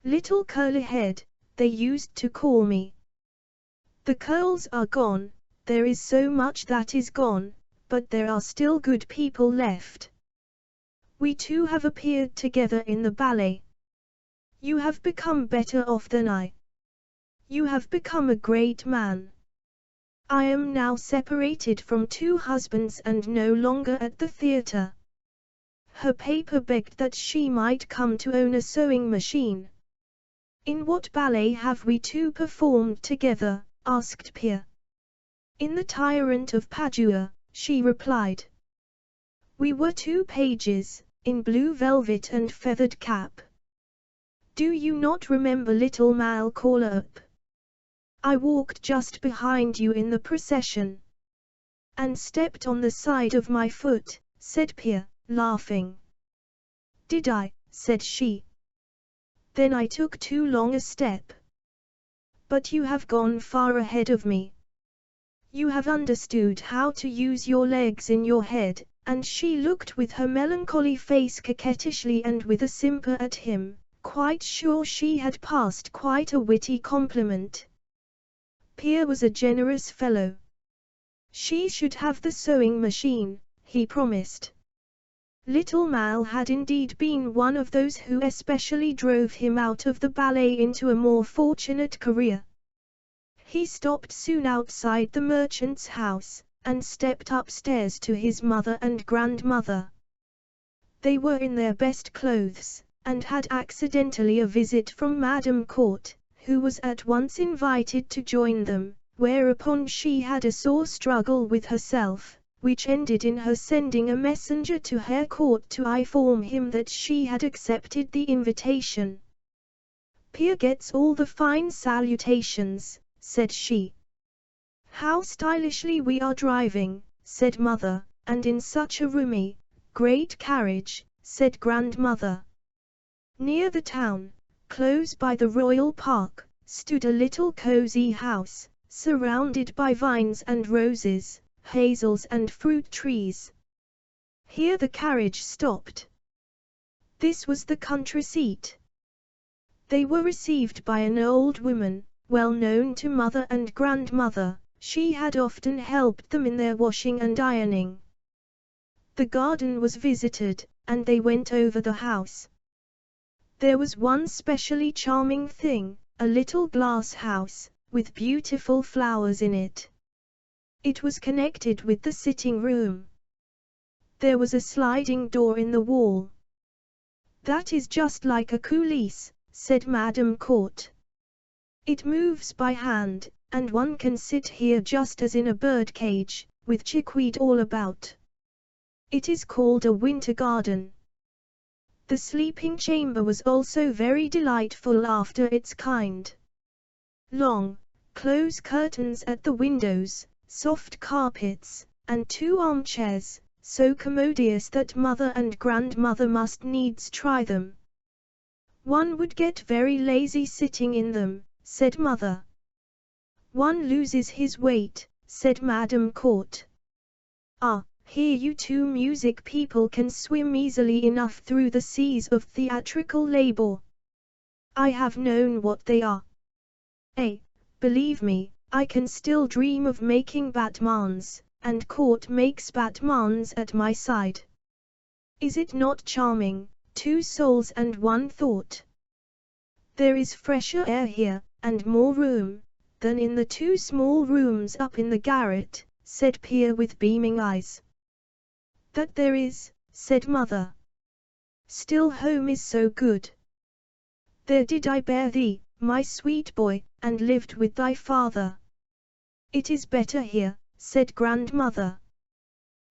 "Little curly-head, they used to call me. The curls are gone, there is so much that is gone, but there are still good people left. We two have appeared together in the ballet. You have become better off than I. You have become a great man. I am now separated from 2 husbands and no longer at the theater." Her paper begged that she might come to own a sewing machine. "In what ballet have we two performed together?" asked Pierre. "In the Tyrant of Padua," she replied. "We were 2 pages, in blue velvet and feathered cap. Do you not remember little Malcolm? I walked just behind you in the procession." "And stepped on the side of my foot," said Pierre, laughing. "Did I?" said she. "Then I took too long a step. But you have gone far ahead of me. You have understood how to use your legs in your head," and she looked with her melancholy face coquettishly and with a simper at him, quite sure she had passed quite a witty compliment. Pierre was a generous fellow. She should have the sewing machine, he promised. Little Mal had indeed been one of those who especially drove him out of the ballet into a more fortunate career. He stopped soon outside the merchant's house, and stepped upstairs to his mother and grandmother. They were in their best clothes, and had accidentally a visit from Madame Court, who was at once invited to join them, whereupon she had a sore struggle with herself, which ended in her sending a messenger to Herr Court to inform him that she had accepted the invitation. "Pierre gets all the fine salutations," said she. "How stylishly we are driving," said mother, "and in such a roomy, great carriage," said grandmother. Near the town, close by the royal park, stood a little cozy house, surrounded by vines and roses, hazels and fruit trees. Here the carriage stopped. This was the country seat. They were received by an old woman, well known to mother and grandmother. She had often helped them in their washing and ironing. The garden was visited, and they went over the house. There was one specially charming thing, a little glass house, with beautiful flowers in it. It was connected with the sitting room. There was a sliding door in the wall. "That is just like a coulisse," said Madame Court. "It moves by hand, and one can sit here just as in a bird cage, with chickweed all about. It is called a winter garden." The sleeping chamber was also very delightful after its kind. Long, close curtains at the windows, soft carpets, and 2 armchairs, so commodious that mother and grandmother must needs try them. "One would get very lazy sitting in them," said mother. "One loses his weight," said Madame Court. "Ah, here you 2 music people can swim easily enough through the seas of theatrical labor. I have known what they are. Believe me, I can still dream of making Batmans, and Court makes Batmans at my side. Is it not charming, 2 souls and 1 thought? There is fresher air here, and more room, than in the 2 small rooms up in the garret," said Pierre with beaming eyes. "That there is," said mother. "Still home is so good. There did I bear thee, my sweet boy, and lived with thy father." "It is better here," said grandmother.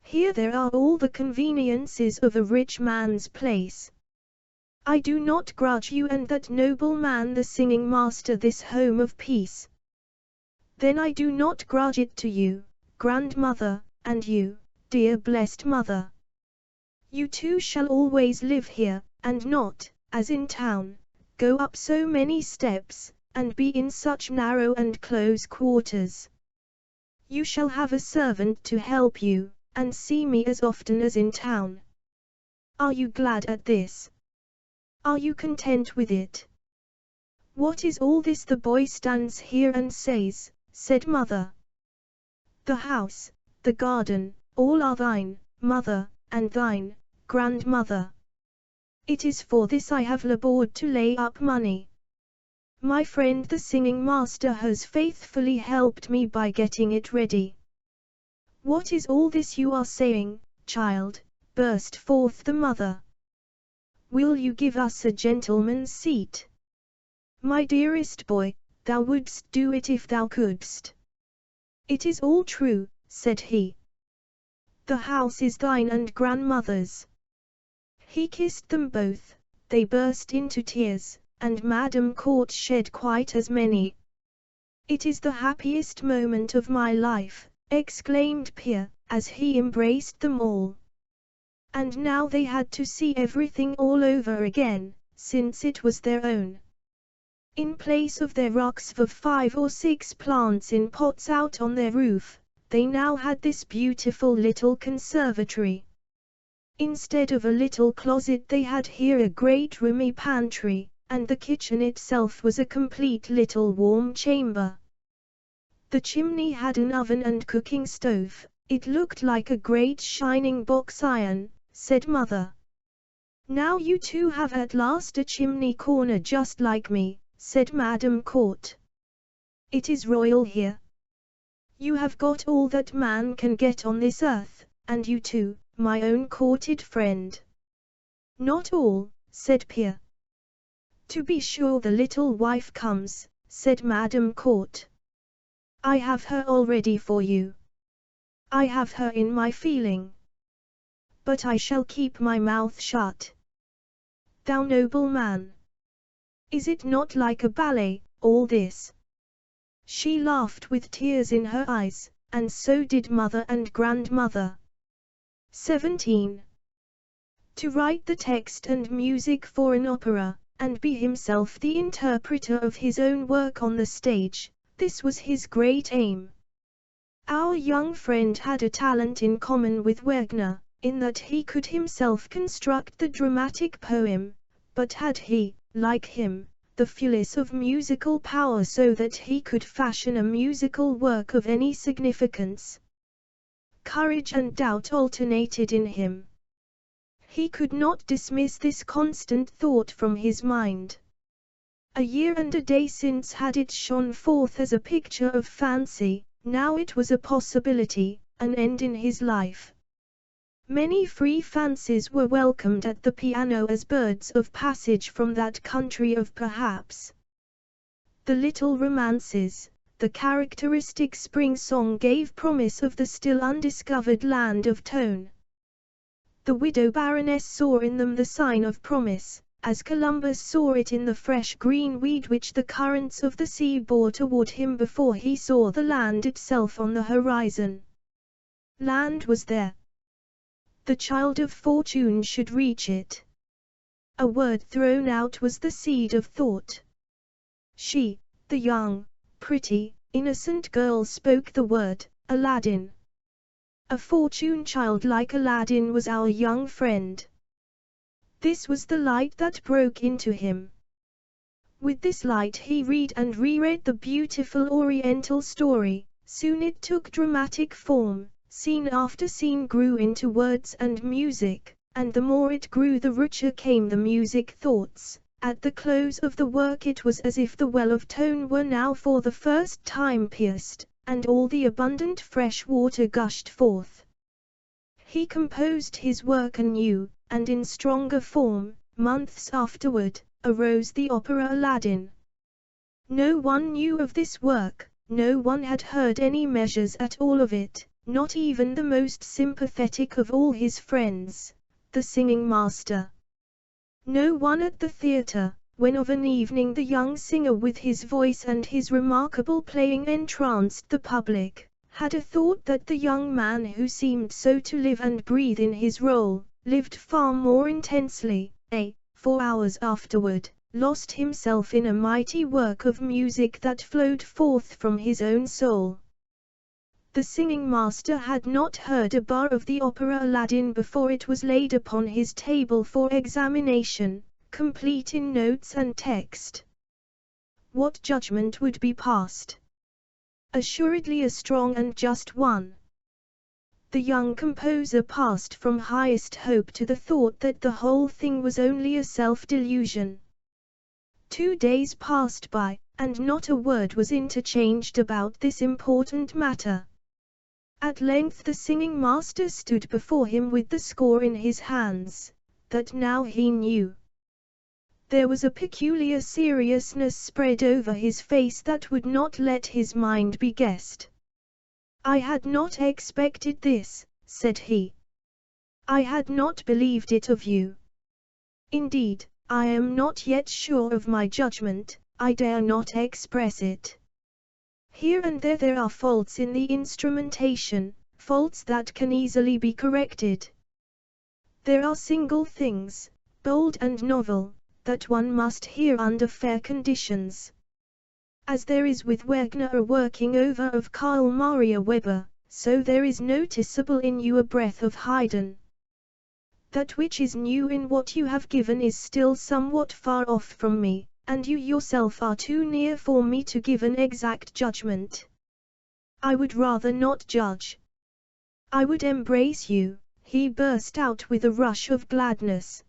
"Here there are all the conveniences of a rich man's place. I do not grudge you and that noble man the singing master this home of peace. Then I do not grudge it to you, grandmother, and you, dear blessed mother. You 2 shall always live here, and not, as in town, go up so many steps, and be in such narrow and close quarters. You shall have a servant to help you, and see me as often as in town. Are you glad at this? Are you content with it?" "What is all this the boy stands here and says?" said mother. "The house, the garden, all are thine, mother, and thine, grandmother. It is for this I have labored to lay up money. My friend the singing master has faithfully helped me by getting it ready." "What is all this you are saying, child?" burst forth the mother. "Will you give us a gentleman's seat? My dearest boy, thou wouldst do it if thou couldst." "It is all true," said he. "The house is thine and grandmother's." He kissed them both. They burst into tears, and Madame Court shed quite as many. "It is the happiest moment of my life," exclaimed Pierre, as he embraced them all. And now they had to see everything all over again, since it was their own. In place of their rocks of 5 or 6 plants in pots out on their roof, they now had this beautiful little conservatory. Instead of a little closet they had here a great roomy pantry, and the kitchen itself was a complete little warm chamber. The chimney had an oven and cooking stove. "It looked like a great shining box iron," said mother. "Now you 2 have at last a chimney corner just like me," said Madame Court. "It is royal here. You have got all that man can get on this earth, and you too, my own courted friend." "Not all," said Pierre. "To be sure the little wife comes," said Madame Court. "I have her already for you. I have her in my feeling. But I shall keep my mouth shut. Thou noble man! Is it not like a ballet, all this?" She laughed with tears in her eyes, and so did mother and grandmother. 17. To write the text and music for an opera, and be himself the interpreter of his own work on the stage, this was his great aim. Our young friend had a talent in common with Wagner, in that he could himself construct the dramatic poem, but had he, like him, the fullness of musical power so that he could fashion a musical work of any significance? Courage and doubt alternated in him. He could not dismiss this constant thought from his mind. A year and a day since had it shone forth as a picture of fancy, now it was a possibility, an end in his life. Many free fancies were welcomed at the piano as birds of passage from that country of perhaps. The little romances, the characteristic spring song gave promise of the still undiscovered land of tone. The widow Baroness saw in them the sign of promise, as Columbus saw it in the fresh green weed which the currents of the sea bore toward him before he saw the land itself on the horizon. Land was there. The child of fortune should reach it. A word thrown out was the seed of thought. She, the young, pretty, innocent girl spoke the word, Aladdin. A fortune child like Aladdin was our young friend. This was the light that broke into him. With this light he read and reread the beautiful Oriental story. Soon it took dramatic form, scene after scene grew into words and music, and the more it grew the richer came the music thoughts. At the close of the work it was as if the well of tone were now for the first time pierced, and all the abundant fresh water gushed forth. He composed his work anew, and in stronger form. Months afterward, arose the opera Aladdin. No one knew of this work, no one had heard any measures at all of it, not even the most sympathetic of all his friends, the singing master. No one at the theatre, when of an evening the young singer with his voice and his remarkable playing entranced the public, had a thought that the young man who seemed so to live and breathe in his role, lived far more intensely, 4 hours afterward, lost himself in a mighty work of music that flowed forth from his own soul. The singing master had not heard a bar of the opera Aladdin before it was laid upon his table for examination, complete in notes and text. What judgment would be passed? Assuredly a strong and just one. The young composer passed from highest hope to the thought that the whole thing was only a self-delusion. 2 days passed by, and not a word was interchanged about this important matter. At length the singing master stood before him with the score in his hands, that now he knew. There was a peculiar seriousness spread over his face that would not let his mind be guessed. "I had not expected this," said he. "I had not believed it of you. Indeed, I am not yet sure of my judgment, I dare not express it. Here and there are faults in the instrumentation, faults that can easily be corrected. There are single things, bold and novel, that one must hear under fair conditions. As there is with Wagner a working over of Carl Maria Weber, so there is noticeable in you a breath of Haydn. That which is new in what you have given is still somewhat far off from me, and you yourself are too near for me to give an exact judgment. I would rather not judge. I would embrace you," he burst out with a rush of gladness.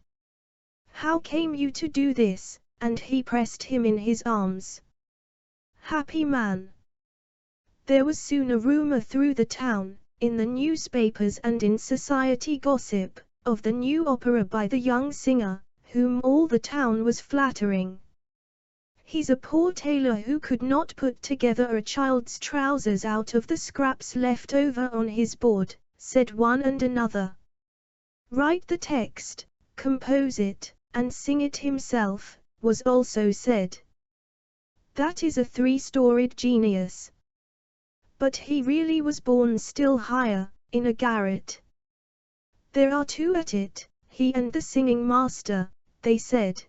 "How came you to do this?" and he pressed him in his arms. Happy man! There was soon a rumor through the town, in the newspapers and in society gossip, of the new opera by the young singer, whom all the town was flattering. "He's a poor tailor who could not put together a child's trousers out of the scraps left over on his board," said one and another. "Write the text, compose it, and sing it himself," was also said. "That is a three-storied genius. But he really was born still higher, in a garret." "There are two at it, he and the singing master," they said.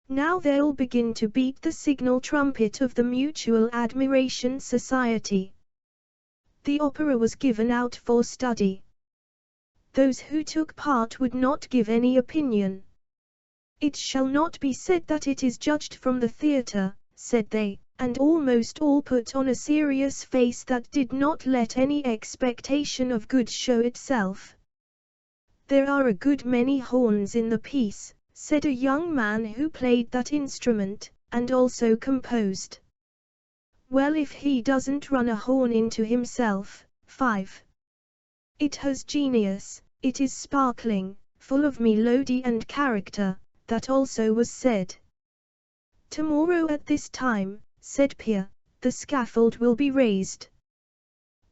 "Now they'll begin to beat the signal trumpet of the Mutual Admiration Society." The opera was given out for study. Those who took part would not give any opinion. It shall not be said that it is judged from the theatre, said they, and almost all put on a serious face that did not let any expectation of good show itself. There are a good many horns in the piece, said a young man who played that instrument, and also composed. Well, if he doesn't run a horn into himself. 5. It has genius, it is sparkling, full of melody and character, that also was said. Tomorrow at this time, said Pierre, the scaffold will be raised.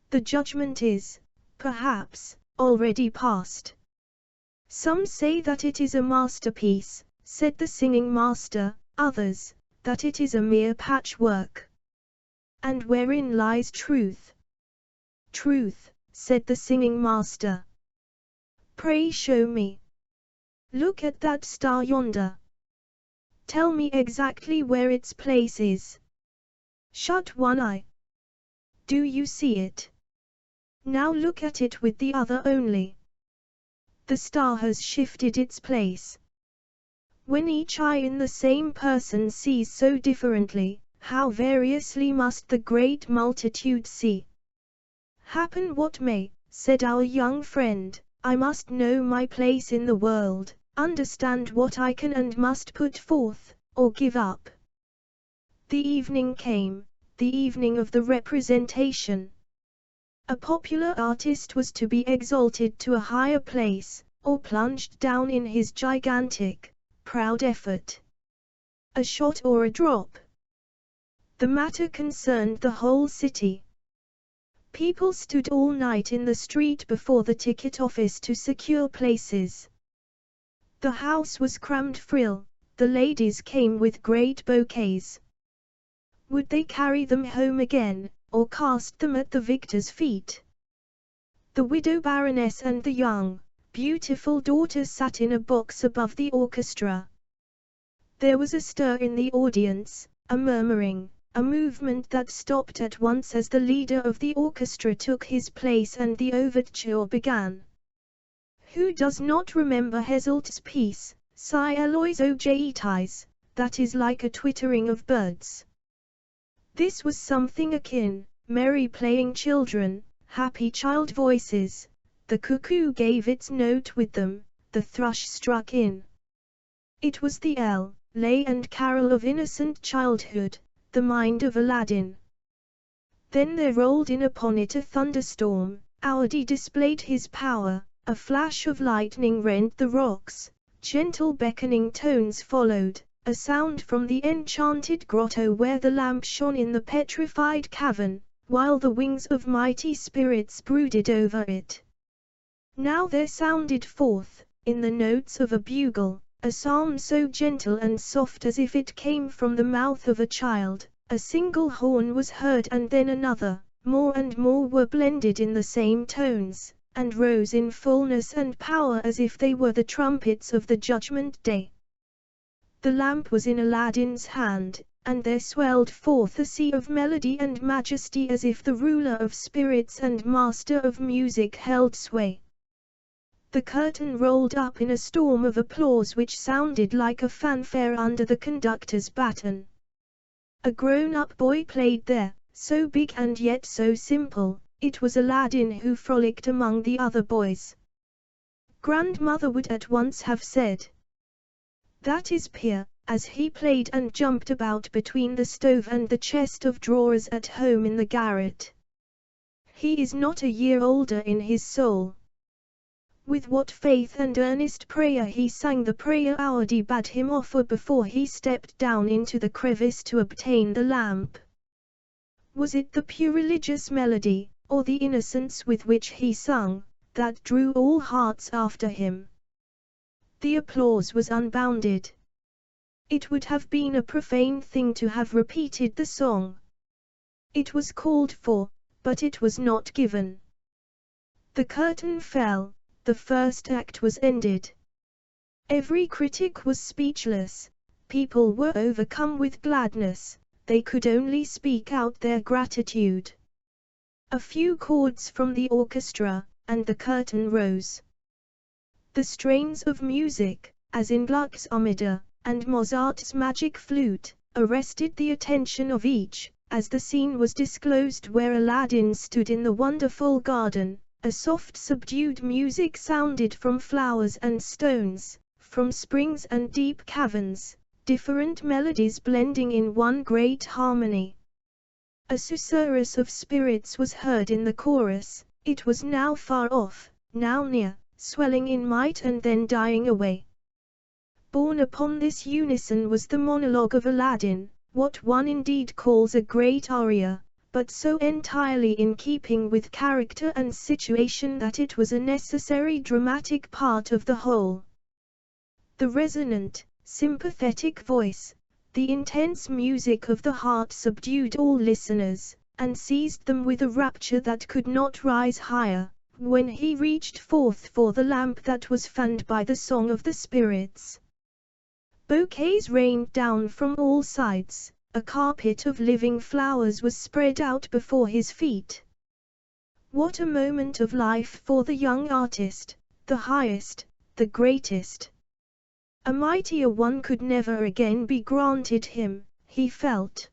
The judgment is, perhaps, already passed. Some say that it is a masterpiece, said the singing master, others, that it is a mere patchwork. And wherein lies truth? Truth, said the singing master. Pray show me. Look at that star yonder. Tell me exactly where its place is. Shut one eye. Do you see it? Now look at it with the other only. The star has shifted its place. When each eye in the same person sees so differently, how variously must the great multitude see. Happen what may, said our young friend, I must know my place in the world, understand what I can and must put forth, or give up. The evening came, the evening of the representation. A popular artist was to be exalted to a higher place, or plunged down in his gigantic, proud effort. A shot or a drop. The matter concerned the whole city. People stood all night in the street before the ticket office to secure places. The house was crammed full, the ladies came with great bouquets. Would they carry them home again, or cast them at the victor's feet? The widow baroness and the young, beautiful daughter sat in a box above the orchestra. There was a stir in the audience, a murmuring, a movement that stopped at once as the leader of the orchestra took his place and the overture began. Who does not remember Heselt's piece, Si Eloiso Jaitis, that is like a twittering of birds? This was something akin, merry playing children, happy child voices, the cuckoo gave its note with them, the thrush struck in. It was the lay and carol of innocent childhood, the mind of Aladdin. Then there rolled in upon it a thunderstorm, Audi displayed his power, a flash of lightning rent the rocks, gentle beckoning tones followed, a sound from the enchanted grotto where the lamp shone in the petrified cavern, while the wings of mighty spirits brooded over it. Now there sounded forth, in the notes of a bugle, a psalm so gentle and soft as if it came from the mouth of a child. A single horn was heard and then another, more and more were blended in the same tones, and rose in fullness and power as if they were the trumpets of the judgment day. The lamp was in Aladdin's hand, and there swelled forth a sea of melody and majesty as if the ruler of spirits and master of music held sway. The curtain rolled up in a storm of applause which sounded like a fanfare under the conductor's baton. A grown-up boy played there, so big and yet so simple, it was Aladdin who frolicked among the other boys. Grandmother would at once have said, "That is Pierre," as he played and jumped about between the stove and the chest of drawers at home in the garret. He is not a year older in his soul. With what faith and earnest prayer he sang the prayer Audi bade him offer before he stepped down into the crevice to obtain the lamp. Was it the pure religious melody, or the innocence with which he sung, that drew all hearts after him? The applause was unbounded. It would have been a profane thing to have repeated the song. It was called for, but it was not given. The curtain fell. The first act was ended. Every critic was speechless, people were overcome with gladness, they could only speak out their gratitude. A few chords from the orchestra, and the curtain rose. The strains of music, as in Gluck's Armida, and Mozart's Magic Flute, arrested the attention of each, as the scene was disclosed where Aladdin stood in the wonderful garden. A soft subdued music sounded from flowers and stones, from springs and deep caverns, different melodies blending in one great harmony. A susurrus of spirits was heard in the chorus. It was now far off, now near, swelling in might and then dying away. Born upon this unison was the monologue of Aladdin, what one indeed calls a great aria, but so entirely in keeping with character and situation that it was a necessary dramatic part of the whole. The resonant, sympathetic voice, the intense music of the heart subdued all listeners, and seized them with a rapture that could not rise higher, when he reached forth for the lamp that was fanned by the song of the spirits. Bouquets rained down from all sides, a carpet of living flowers was spread out before his feet. What a moment of life for the young artist, the highest, the greatest! A mightier one could never again be granted him, he felt.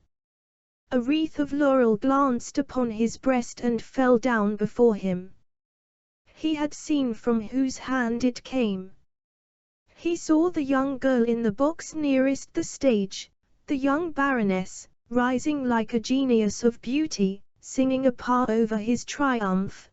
A wreath of laurel glanced upon his breast and fell down before him. He had seen from whose hand it came. He saw the young girl in the box nearest the stage, the young baroness, rising like a genius of beauty, singing a part over his triumph.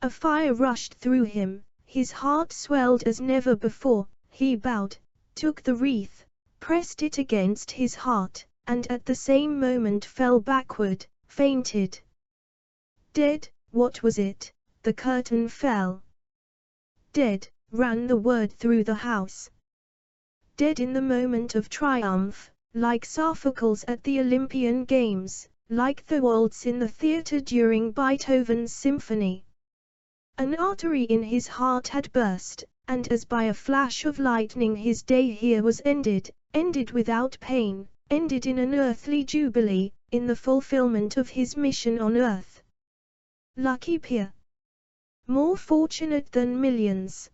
A fire rushed through him, his heart swelled as never before. He bowed, took the wreath, pressed it against his heart, and at the same moment fell backward, fainted. Dead, what was it? The curtain fell. Dead, ran the word through the house. Dead in the moment of triumph, like Sophocles at the Olympian Games, like the waltz in the theatre during Beethoven's symphony. An artery in his heart had burst, and as by a flash of lightning his day here was ended, ended without pain, ended in an earthly jubilee, in the fulfillment of his mission on earth. Lucky Pierre! More fortunate than millions.